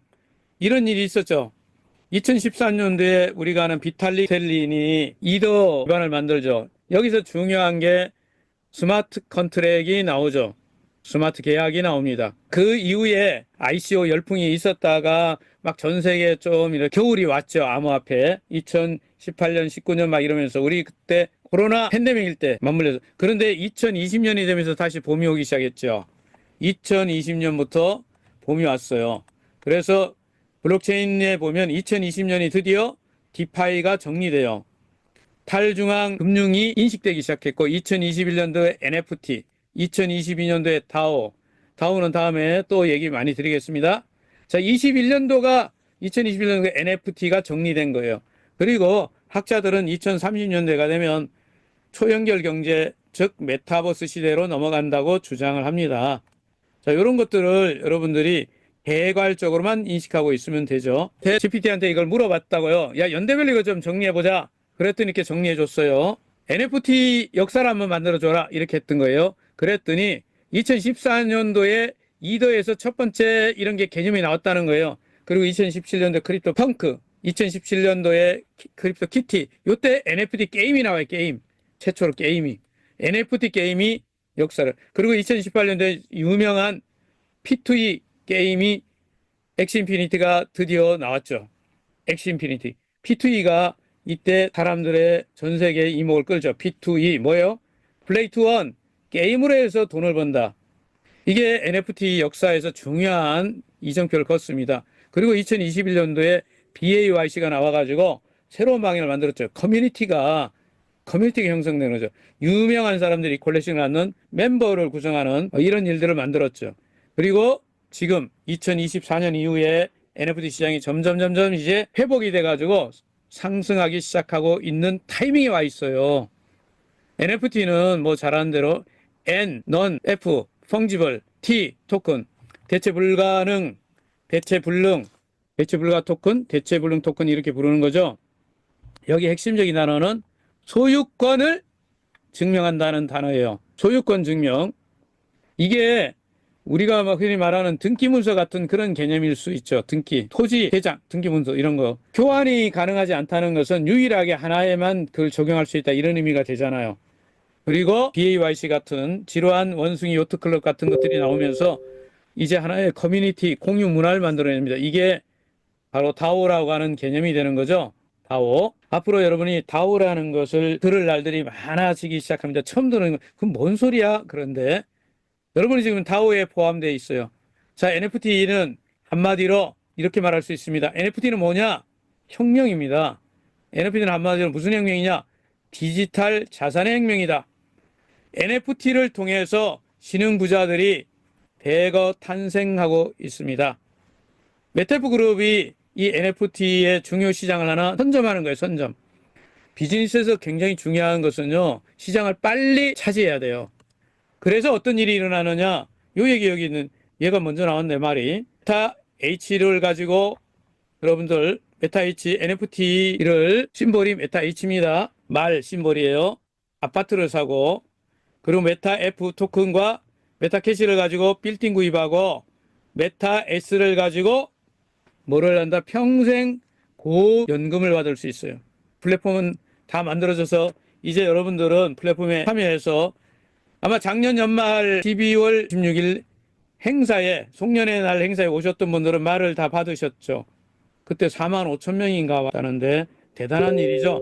이런 일이 있었죠. 2013년도에 우리가 아는 비탈리 셀린이 이더 기반을 만들죠. 여기서 중요한 게 스마트 컨트랙이 나오죠. 스마트 계약이 나옵니다. 그 이후에 ICO 열풍이 있었다가 막 전 세계에 좀 이렇게 겨울이 왔죠. 암호화폐. 2018년, 19년 막 이러면서 우리 그때 코로나 팬데믹일 때 맞물려서. 그런데 2020년이 되면서 다시 봄이 오기 시작했죠. 2020년부터 봄이 왔어요. 그래서 블록체인에 보면 2020년이 드디어 디파이가 정리돼요. 탈중앙 금융이 인식되기 시작했고 2021년도에 NFT, 2022년도에 다오, 다오는 다음에 또 얘기 많이 드리겠습니다. 자, 2021년도가 NFT가 정리된 거예요. 그리고 학자들은 2030년대가 되면 초연결 경제, 즉 메타버스 시대로 넘어간다고 주장을 합니다. 자, 이런 것들을 여러분들이 개괄적으로만 인식하고 있으면 되죠. GPT한테 이걸 물어봤다고요. 야, 연대별로 이거 좀 정리해보자. 그랬더니 이렇게 정리해줬어요. NFT 역사를 한번 만들어줘라. 이렇게 했던 거예요. 그랬더니 2014년도에 이더에서 첫 번째 이런 게 개념이 나왔다는 거예요. 그리고 2017년도 크립토 펑크, 2017년도에 크립토 키티, 요때 NFT 게임이 나와요. 게임. 최초로 게임이. NFT 게임이 역사를. 그리고 2018년도에 유명한 P2E 게임이 엑시 인피니티가 드디어 나왔죠. 엑시 인피니티. P2E가 이때 사람들의 전 세계에 이목을 끌죠. P2E 뭐예요? 플레이 투 원. 게임으로 해서 돈을 번다. 이게 NFT 역사에서 중요한 이정표를 걷습니다. 그리고 2021년도에 BAYC가 나와가지고 새로운 방향을 만들었죠. 커뮤니티가 형성되는 거죠. 유명한 사람들이 콜렉션을 하는 멤버를 구성하는 이런 일들을 만들었죠. 그리고 지금 2024년 이후에 NFT 시장이 점점 이제 회복이 돼가지고 상승하기 시작하고 있는 타이밍에 와 있어요. NFT는 뭐 잘 아는 대로 N, non, F, fungible, T, 토큰, 대체 불가 토큰, 대체 불능 토큰 이렇게 부르는 거죠. 여기 핵심적인 단어는 소유권을 증명한다는 단어예요. 소유권 증명. 이게 우리가 막 흔히 말하는 등기문서 같은 그런 개념일 수 있죠. 등기, 토지, 대장, 등기문서 이런 거. 교환이 가능하지 않다는 것은 유일하게 하나에만 그걸 적용할 수 있다 이런 의미가 되잖아요. 그리고 BAYC 같은 지루한 원숭이 요트클럽 같은 것들이 나오면서 이제 하나의 커뮤니티 공유 문화를 만들어냅니다. 이게 바로 다오라고 하는 개념이 되는 거죠. 다오. 앞으로 여러분이 다오라는 것을 들을 날들이 많아지기 시작합니다. 처음 듣는 거, 그럼 뭔 소리야? 그런데 여러분이 지금 다오에 포함되어 있어요. 자, NFT는 한마디로 이렇게 말할 수 있습니다. NFT는 뭐냐? 혁명입니다. NFT는 한마디로 무슨 혁명이냐? 디지털 자산의 혁명이다. NFT를 통해서 신흥부자들이 대거 탄생하고 있습니다. 메타프 그룹이 이 NFT의 중요 시장을 하나 선점하는 거예요. 선점. 비즈니스에서 굉장히 중요한 것은요. 시장을 빨리 차지해야 돼요. 그래서 어떤 일이 일어나느냐. 요 얘기 여기 있는 얘가 먼저 나왔네 말이. 메타 H를 가지고 여러분들 메타 H NFT를 심볼이 메타 H입니다. 말 심볼이에요. 아파트를 사고 그리고 메타 F 토큰과 메타 캐시를 가지고 빌딩 구입하고 메타 S를 가지고 뭐를 한다? 평생 고연금을 받을 수 있어요. 플랫폼은 다 만들어져서 이제 여러분들은 플랫폼에 참여해서 아마 작년 연말 12월 16일 행사에 송년회 날 행사에 오셨던 분들은 말을 다 받으셨죠. 그때 4만 5천 명인가 왔다는데 대단한 일이죠.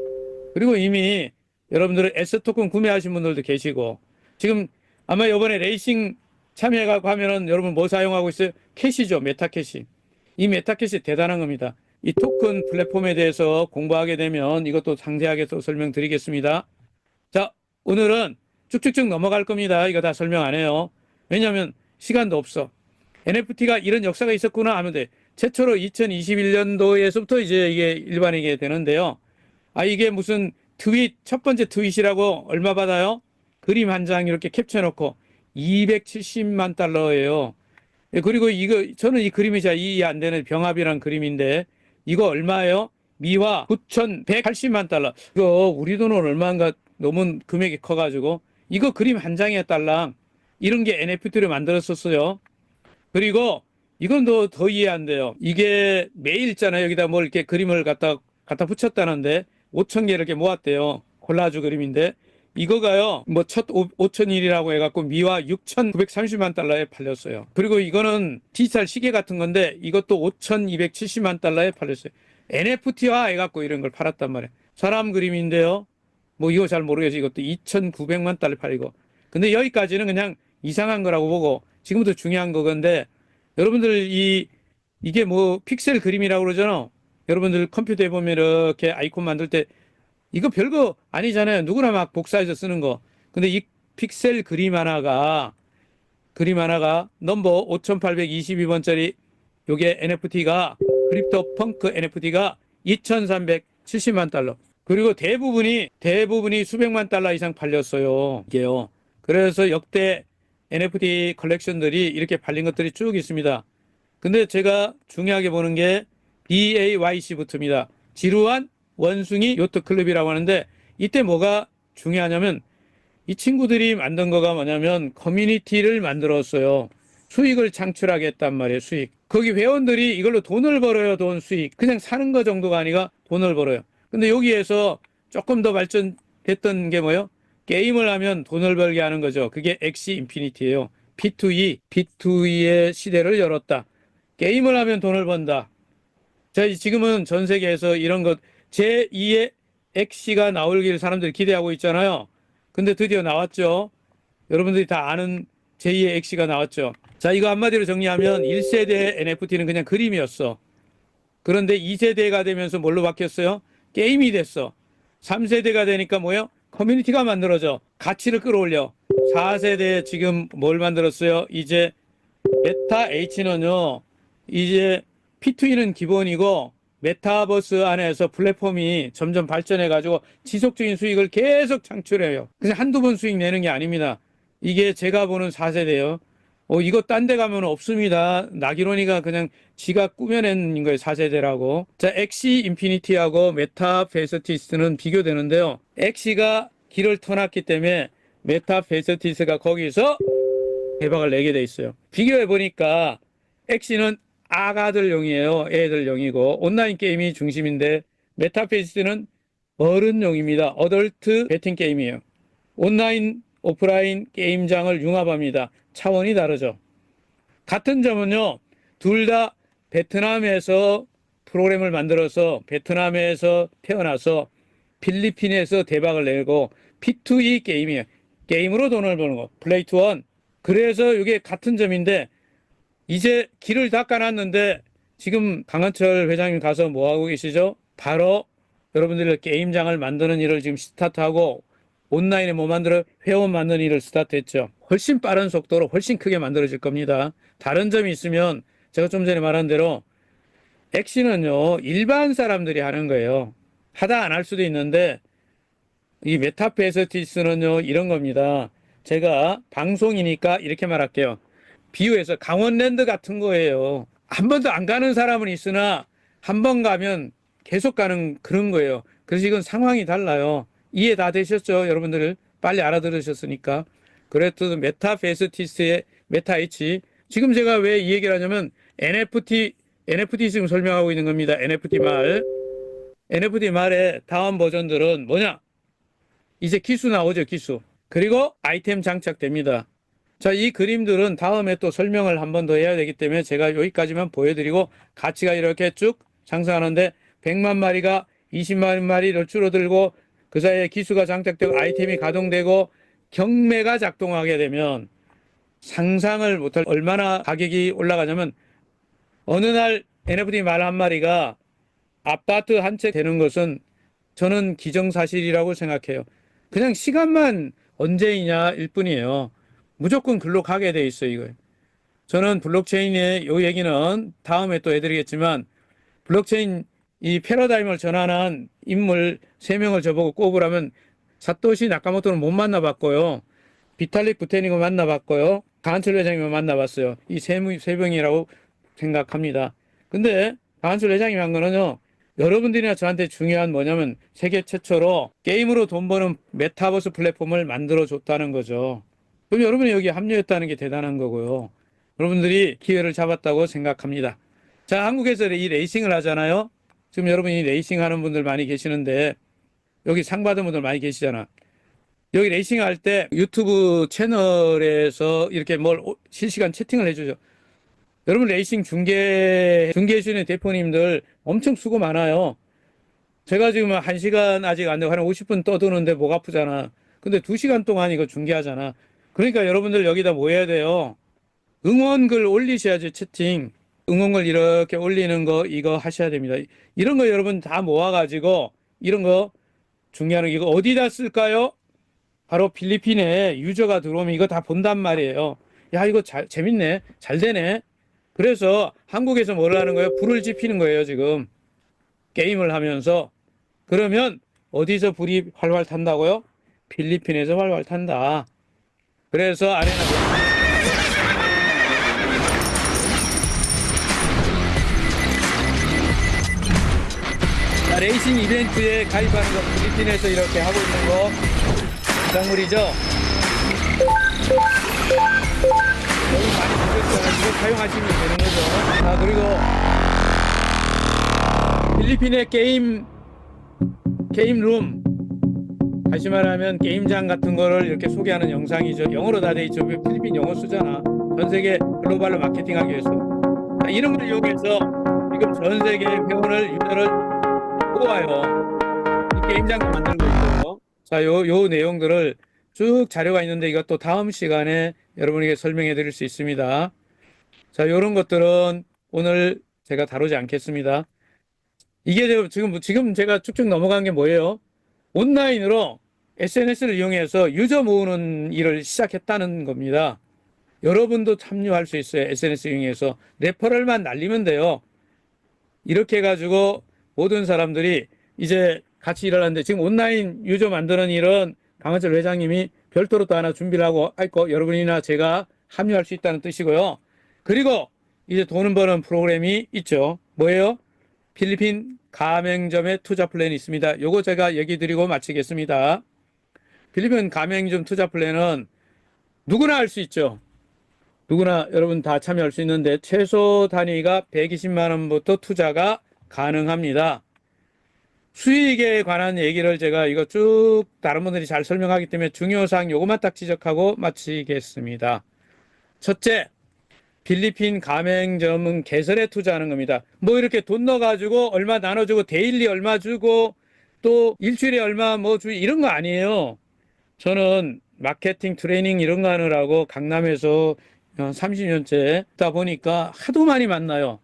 그리고 이미 여러분들은 S 토큰 구매하신 분들도 계시고 지금 아마 이번에 레이싱 참여해가고 하면은 여러분 뭐 사용하고 있어요? 캐시죠. 메타캐시. 이 메타캐시 대단한 겁니다. 이 토큰 플랫폼에 대해서 공부하게 되면 이것도 상세하게 또 설명드리겠습니다. 자, 오늘은 쭉쭉쭉 넘어갈 겁니다. 이거 다 설명 안 해요. 왜냐하면 시간도 없어. NFT가 이런 역사가 있었구나 하면 돼. 최초로 2021년도에서부터 이제 이게 일반이게 되는데요. 이게 무슨 트윗, 첫 번째 트윗이라고 얼마 받아요? 그림 한 장 이렇게 캡쳐놓고 270만 달러예요. 그리고 이거, 저는 이 그림이 잘 이해 안 되는 병합이란 그림인데, 이거 얼마예요? 미화 9,180만 달러. 이거 우리 돈은 얼마인가 너무 금액이 커가지고, 이거 그림 한 장에 달랑, 이런 게 NFT를 만들었었어요. 그리고 이건 더 이해 안 돼요. 이게 매일 있잖아요. 여기다 뭘 이렇게 그림을 갖다 붙였다는데, 5천 개 이렇게 모았대요. 콜라주 그림인데, 이거가요, 뭐, 첫 5,000일이라고 해갖고 미화 6,930만 달러에 팔렸어요. 그리고 이거는 디지털 시계 같은 건데, 이것도 5,270만 달러에 팔렸어요. NFT화 해갖고 이런 걸 팔았단 말이에요. 사람 그림인데요. 뭐, 이거 잘 모르겠어요. 이것도 2,900만 달러 팔리고. 근데 여기까지는 그냥 이상한 거라고 보고, 지금부터 중요한 거건데, 여러분들 이게 뭐, 픽셀 그림이라고 그러잖아. 여러분들 컴퓨터에 보면 이렇게 아이콘 만들 때, 이거 별거 아니잖아요. 누구나 막 복사해서 쓰는 거. 근데 이 픽셀 그림 하나가 넘버 5822번짜리 요게 NFT가 크립토 펑크 NFT가 2370만 달러. 그리고 대부분이 수백만 달러 이상 팔렸어요. 이게요. 그래서 역대 NFT 컬렉션들이 이렇게 팔린 것들이 쭉 있습니다. 근데 제가 중요하게 보는 게 BAYC부터입니다. 지루한 원숭이 요트 클럽이라고 하는데, 이때 뭐가 중요하냐면 이 친구들이 만든 거가 뭐냐면 커뮤니티를 만들었어요. 수익을 창출하겠단 말이에요. 수익. 거기 회원들이 이걸로 돈을 벌어요. 수익. 그냥 사는 거 정도가 아니라 돈을 벌어요. 근데 여기에서 조금 더 발전됐던 게 뭐예요? 게임을 하면 돈을 벌게 하는 거죠. 그게 엑시 인피니티예요. B2E의 시대를 열었다. 게임을 하면 돈을 번다. 자, 지금은 전 세계에서 이런 것 제2의 엑시가 나오길 사람들이 기대하고 있잖아요. 근데 드디어 나왔죠. 여러분들이 다 아는 제2의 엑시가 나왔죠. 자, 이거 한마디로 정리하면 1세대 NFT는 그냥 그림이었어. 그런데 2세대가 되면서 뭘로 바뀌었어요? 게임이 됐어. 3세대가 되니까 뭐예요? 커뮤니티가 만들어져. 가치를 끌어올려. 4세대 지금 뭘 만들었어요? 이제 메타 H는요. 이제 P2E는 기본이고 메타버스 안에서 플랫폼이 점점 발전해가지고 지속적인 수익을 계속 창출해요. 그래서 한두 번 수익 내는 게 아닙니다. 이게 제가 보는 4세대요. 이거 딴 데 가면 없습니다. 나기론이가 그냥 지가 꾸며낸 거예요. 4세대라고. 자, 엑시 인피니티하고 메타페스티스는 비교되는데요. 엑시가 길을 터놨기 때문에 메타페스티스가 거기서 대박을 내게 돼 있어요. 비교해보니까 엑시는 아가들용이에요. 애들용이고 온라인 게임이 중심인데 메타페이스는 어른용입니다. 어덜트 배팅 게임이에요. 온라인, 오프라인 게임장을 융합합니다. 차원이 다르죠. 같은 점은요. 둘 다 베트남에서 프로그램을 만들어서 베트남에서 태어나서 필리핀에서 대박을 내고 P2E 게임이에요. 게임으로 돈을 버는 거. 플레이 투 원. 그래서 이게 같은 점인데 이제 길을 닦아놨는데 지금 강한철 회장님 가서 뭐하고 계시죠? 바로 여러분들 게임장을 만드는 일을 지금 스타트하고 온라인에 뭐 만들어 회원 만드는 일을 스타트했죠. 훨씬 빠른 속도로 훨씬 크게 만들어질 겁니다. 다른 점이 있으면 제가 좀 전에 말한 대로 엑시는요 일반 사람들이 하는 거예요. 하다 안 할 수도 있는데 이 메타페스티스는요 이런 겁니다. 제가 방송이니까 이렇게 말할게요. 비유해서 강원랜드 같은 거예요. 한 번도 안 가는 사람은 있으나 한 번 가면 계속 가는 그런 거예요. 그래서 이건 상황이 달라요. 이해 다 되셨죠? 여러분들 빨리 알아들으셨으니까. 그래도 메타페스티스의 메타H. 지금 제가 왜 이 얘기를 하냐면 NFT 지금 설명하고 있는 겁니다. NFT 말의 다음 버전들은 뭐냐? 이제 기수 나오죠, 기수. 그리고 아이템 장착됩니다. 자, 이 그림들은 다음에 또 설명을 한 번 더 해야 되기 때문에 제가 여기까지만 보여드리고 가치가 이렇게 쭉 상승하는데 100만 마리가 20만 마리를 줄어들고 그 사이에 기수가 장착되고 아이템이 가동되고 경매가 작동하게 되면 상상을 못할 얼마나 가격이 올라가냐면 어느 날 NFT 말 한 마리가 아파트 한 채 되는 것은 저는 기정사실이라고 생각해요. 그냥 시간만 언제이냐 일 뿐이에요. 무조건 글로 가게 돼 있어요, 이거. 저는 블록체인의 요 얘기는 다음에 또 해드리겠지만 블록체인 이 패러다임을 전환한 인물 3명을 저보고 꼽으라면 사토시 나카모토는 못 만나봤고요. 비탈릭 부테님을 만나봤고요. 강한철 회장님을 만나봤어요. 이 세 명이라고 생각합니다. 근데 강한철 회장님이 한 거는요. 여러분들이나 저한테 중요한 뭐냐면 세계 최초로 게임으로 돈 버는 메타버스 플랫폼을 만들어 줬다는 거죠. 그럼 여러분이 여기 합류했다는 게 대단한 거고요. 여러분들이 기회를 잡았다고 생각합니다. 자, 한국에서 이 레이싱을 하잖아요. 지금 여러분이 레이싱 하는 분들 많이 계시는데 여기 상 받은 분들 많이 계시잖아. 여기 레이싱 할 때 유튜브 채널에서 이렇게 뭘 실시간 채팅을 해주죠. 여러분 레이싱 중계해주는 대표님들 엄청 수고 많아요. 제가 지금 1시간 아직 안 되고 한 50분 떠드는데 목 아프잖아. 근데 2시간 동안 이거 중계하잖아. 그러니까 여러분들 여기다 모여야 돼요. 응원글 올리셔야지 채팅. 응원글 이렇게 올리는 거 이거 하셔야 됩니다. 이런 거 여러분 다 모아가지고 이런 거 중요한 거 이거 어디다 쓸까요? 바로 필리핀에 유저가 들어오면 이거 다 본단 말이에요. 야, 이거 재밌네. 잘 되네. 그래서 한국에서 뭘 하는 거예요? 불을 지피는 거예요, 지금. 게임을 하면서. 그러면 어디서 불이 활활 탄다고요? 필리핀에서 활활 탄다. 그래서 아레나 레이싱 이벤트에 가입하는 거 필리핀에서 이렇게 하고 있는 거 작물이죠. 너무 많이 부족해가지고 사용하시면 되는 거죠. 자, 그리고 필리핀의 게임룸, 다시 말하면 게임장 같은 거를 이렇게 소개하는 영상이죠. 영어로 다 돼 있죠. 필리핀 영어 쓰잖아. 전 세계 글로벌로 마케팅하기 위해서. 자, 이런 걸 이용해서 지금 전 세계 회원을 유저를 뽑아요. 이 게임장도 만들고 있고요. 자, 요 내용들을 쭉 자료가 있는데 이것도 다음 시간에 여러분에게 설명해 드릴 수 있습니다. 자, 요런 것들은 오늘 제가 다루지 않겠습니다. 이게 지금 제가 쭉쭉 넘어간 게 뭐예요? 온라인으로 SNS를 이용해서 유저 모으는 일을 시작했다는 겁니다. 여러분도 참여할 수 있어요. SNS 이용해서 레퍼럴만 날리면 돼요. 이렇게 해가지고 모든 사람들이 이제 같이 일을 하는데 지금 온라인 유저 만드는 일은 강한철 회장님이 별도로 또 하나 준비를 하고 있고 여러분이나 제가 합류할 수 있다는 뜻이고요. 그리고 이제 돈 버는 프로그램이 있죠. 뭐예요? 필리핀 가맹점의 투자 플랜이 있습니다. 요거 제가 얘기 드리고 마치겠습니다. 필리핀 가맹점 투자 플랜은 누구나 할 수 있죠. 누구나 여러분 다 참여할 수 있는데 최소 단위가 120만 원부터 투자가 가능합니다. 수익에 관한 얘기를 제가 이거 쭉 다른 분들이 잘 설명하기 때문에 중요사항 요것만 딱 지적하고 마치겠습니다. 첫째, 필리핀 가맹점은 개설에 투자하는 겁니다. 뭐 이렇게 돈 넣어가지고 얼마 나눠주고 데일리 얼마 주고 또 일주일에 얼마 뭐 주 이런 거 아니에요. 저는 마케팅 트레이닝 이런 거 하느라고 강남에서 30년째 있다 보니까 하도 많이 만나요.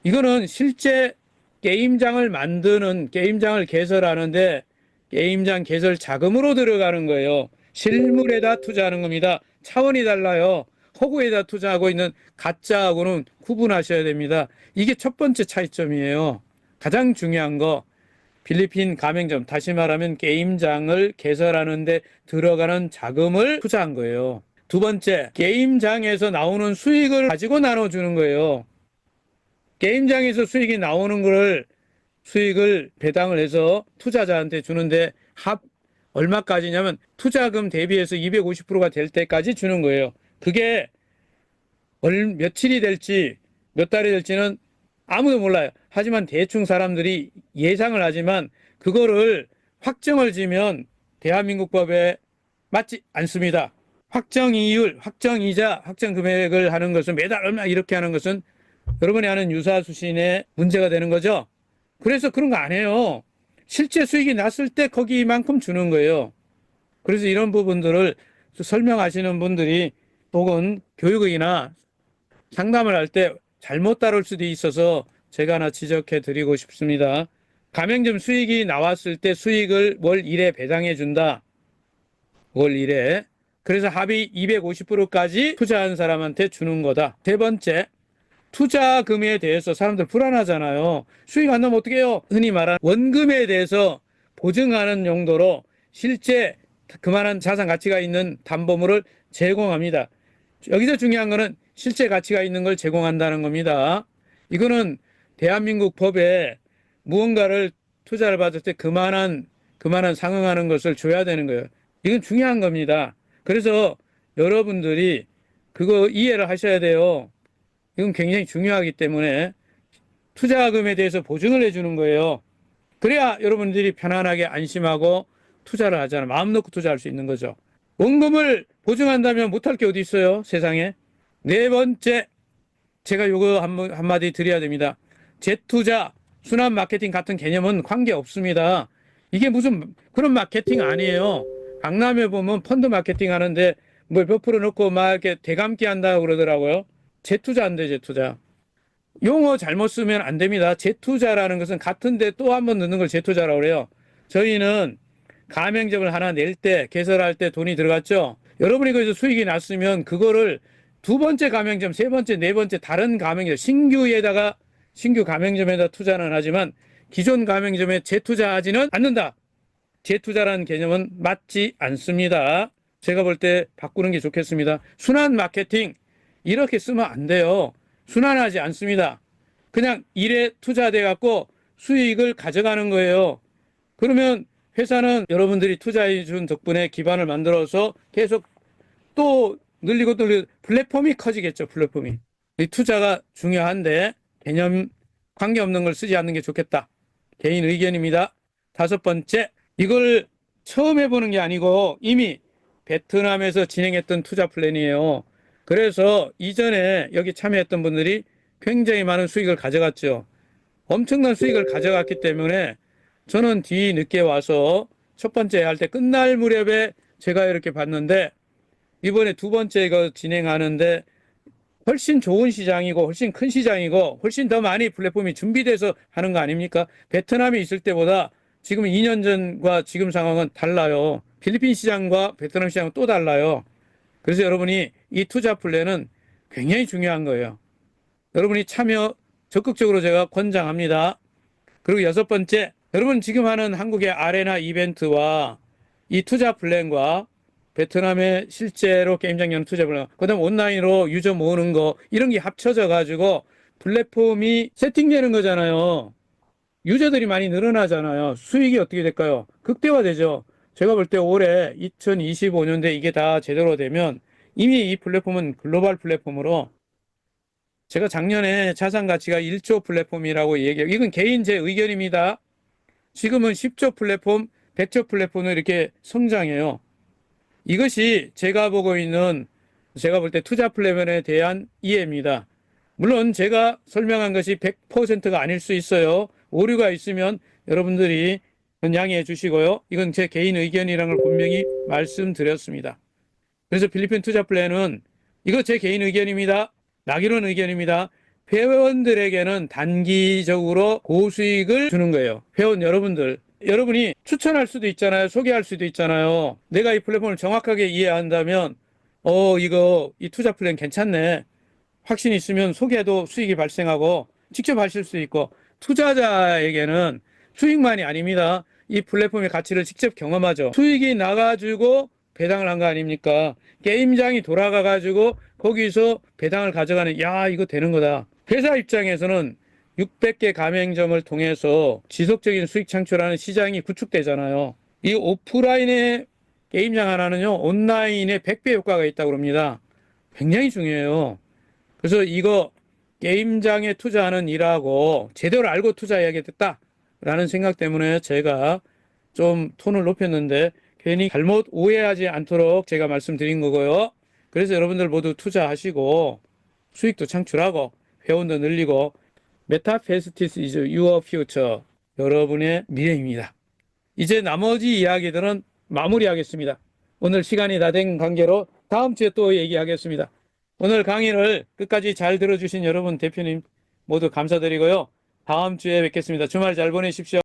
이거는 실제 게임장을 만드는 게임장을 개설하는데 게임장 개설 자금으로 들어가는 거예요. 실물에다 투자하는 겁니다. 차원이 달라요. 허구에다 투자하고 있는 가짜하고는 구분하셔야 됩니다. 이게 첫 번째 차이점이에요. 가장 중요한 거 필리핀 가맹점 다시 말하면 게임장을 개설하는데 들어가는 자금을 투자한 거예요. 두 번째 게임장에서 나오는 수익을 가지고 나눠주는 거예요. 게임장에서 수익이 나오는 걸 수익을 배당을 해서 투자자한테 주는데 얼마까지냐면 투자금 대비해서 250%가 될 때까지 주는 거예요. 그게 며칠이 될지 몇 달이 될지는 아무도 몰라요. 하지만 대충 사람들이 예상을 하지만 그거를 확정을 지면 대한민국 법에 맞지 않습니다. 확정이율, 확정이자, 확정금액을 하는 것은 매달 얼마 이렇게 하는 것은 여러분이 아는 유사수신에 문제가 되는 거죠. 그래서 그런 거 안 해요. 실제 수익이 났을 때 거기만큼 주는 거예요. 그래서 이런 부분들을 설명하시는 분들이 혹은 교육이나 상담을 할 때 잘못 다룰 수도 있어서 제가 하나 지적해 드리고 싶습니다. 가맹점 수익이 나왔을 때 수익을 월 1회 배당해 준다. 월 1회. 그래서 합의 250%까지 투자한 사람한테 주는 거다. 세 번째, 투자금에 대해서 사람들 불안하잖아요. 수익 안 나면 어떻게 해요? 흔히 말하는 원금에 대해서 보증하는 용도로 실제 그만한 자산 가치가 있는 담보물을 제공합니다. 여기서 중요한 거는 실제 가치가 있는 걸 제공한다는 겁니다. 이거는 대한민국 법에 무언가를 투자를 받을 때 그만한 상응하는 것을 줘야 되는 거예요. 이건 중요한 겁니다. 그래서 여러분들이 그거 이해를 하셔야 돼요. 이건 굉장히 중요하기 때문에 투자금에 대해서 보증을 해주는 거예요. 그래야 여러분들이 편안하게 안심하고 투자를 하잖아요. 마음 놓고 투자할 수 있는 거죠. 원금을 보증한다면 못할 게 어디 있어요, 세상에. 네 번째, 제가 요거 한마디 드려야 됩니다. 재투자, 순환 마케팅 같은 개념은 관계 없습니다. 이게 무슨 그런 마케팅 아니에요. 강남에 보면 펀드 마케팅 하는데 뭐 몇 프로 넣고 막 이렇게 대감기 한다고 그러더라고요. 재투자 안 돼, 재투자. 용어 잘못 쓰면 안 됩니다. 재투자라는 것은 같은데 또 한 번 넣는 걸 재투자라고 그래요. 저희는 가맹점을 하나 낼 때, 개설할 때 돈이 들어갔죠. 여러분이 거기서 수익이 났으면 그거를 두 번째 가맹점, 세 번째, 네 번째 다른 가맹점, 신규 가맹점에다 투자는 하지만 기존 가맹점에 재투자하지는 않는다. 재투자라는 개념은 맞지 않습니다. 제가 볼 때 바꾸는 게 좋겠습니다. 순환 마케팅 이렇게 쓰면 안 돼요. 순환하지 않습니다. 그냥 일에 투자돼 갖고 수익을 가져가는 거예요. 그러면 회사는 여러분들이 투자해 준 덕분에 기반을 만들어서 계속 또 늘리고 플랫폼이 커지겠죠. 플랫폼이. 이 투자가 중요한데 개념 관계없는 걸 쓰지 않는 게 좋겠다. 개인 의견입니다. 다섯 번째, 이걸 처음 해보는 게 아니고 이미 베트남에서 진행했던 투자 플랜이에요. 그래서 이전에 여기 참여했던 분들이 굉장히 많은 수익을 가져갔죠. 엄청난 수익을 가져갔기 때문에 저는 뒤늦게 와서 첫 번째 할 때 끝날 무렵에 제가 이렇게 봤는데 이번에 두 번째 이거 진행하는데 훨씬 좋은 시장이고 훨씬 큰 시장이고 훨씬 더 많이 플랫폼이 준비돼서 하는 거 아닙니까? 베트남에 있을 때보다 지금 2년 전과 지금 상황은 달라요. 필리핀 시장과 베트남 시장은 또 달라요. 그래서 여러분이 이 투자 플랜은 굉장히 중요한 거예요. 여러분이 참여 적극적으로 제가 권장합니다. 그리고 여섯 번째, 여러분 지금 하는 한국의 아레나 이벤트와 이 투자 플랜과 베트남의 실제로 게임장 여는 투자 플랜, 그다음 온라인으로 유저 모으는 거 이런 게 합쳐져 가지고 플랫폼이 세팅되는 거잖아요. 유저들이 많이 늘어나잖아요. 수익이 어떻게 될까요? 극대화되죠. 제가 볼 때 올해 2025년대 이게 다 제대로 되면 이미 이 플랫폼은 글로벌 플랫폼으로 제가 작년에 자산 가치가 1조 플랫폼이라고 얘기해요. 이건 개인 제 의견입니다. 지금은 10조 플랫폼, 100조 플랫폼으로 이렇게 성장해요. 이것이 제가 볼 때 투자 플랫폼에 대한 이해입니다. 물론 제가 설명한 것이 100%가 아닐 수 있어요. 오류가 있으면 여러분들이 양해해 주시고요. 이건 제 개인 의견이라는 걸 분명히 말씀드렸습니다. 그래서 필리핀 투자 플랜은 이거 제 개인 의견입니다. 낙이론 의견입니다. 회원들에게는 단기적으로 고수익을 주는 거예요. 회원 여러분이 추천할 수도 있잖아요. 소개할 수도 있잖아요. 내가 이 플랫폼을 정확하게 이해한다면 이 투자 플랜 괜찮네. 확신이 있으면 소개해도 수익이 발생하고 직접 하실 수 있고 투자자에게는 수익만이 아닙니다. 이 플랫폼의 가치를 직접 경험하죠. 수익이 나가지고 배당을 한 거 아닙니까? 게임장이 돌아가가지고 거기서 배당을 가져가는 이거 되는 거다. 회사 입장에서는 600개 가맹점을 통해서 지속적인 수익 창출하는 시장이 구축되잖아요. 이 오프라인의 게임장 하나는요, 온라인에 100배 효과가 있다고 합니다. 굉장히 중요해요. 그래서 이거 게임장에 투자하는 일하고 제대로 알고 투자해야겠다라는 생각 때문에 제가 좀 톤을 높였는데 괜히 잘못 오해하지 않도록 제가 말씀드린 거고요. 그래서 여러분들 모두 투자하시고 수익도 창출하고 회원도 늘리고 메타페스티스 is your future. 여러분의 미래입니다. 이제 나머지 이야기들은 마무리하겠습니다. 오늘 시간이 다 된 관계로 다음 주에 또 얘기하겠습니다. 오늘 강의를 끝까지 잘 들어주신 여러분 대표님 모두 감사드리고요. 다음 주에 뵙겠습니다. 주말 잘 보내십시오.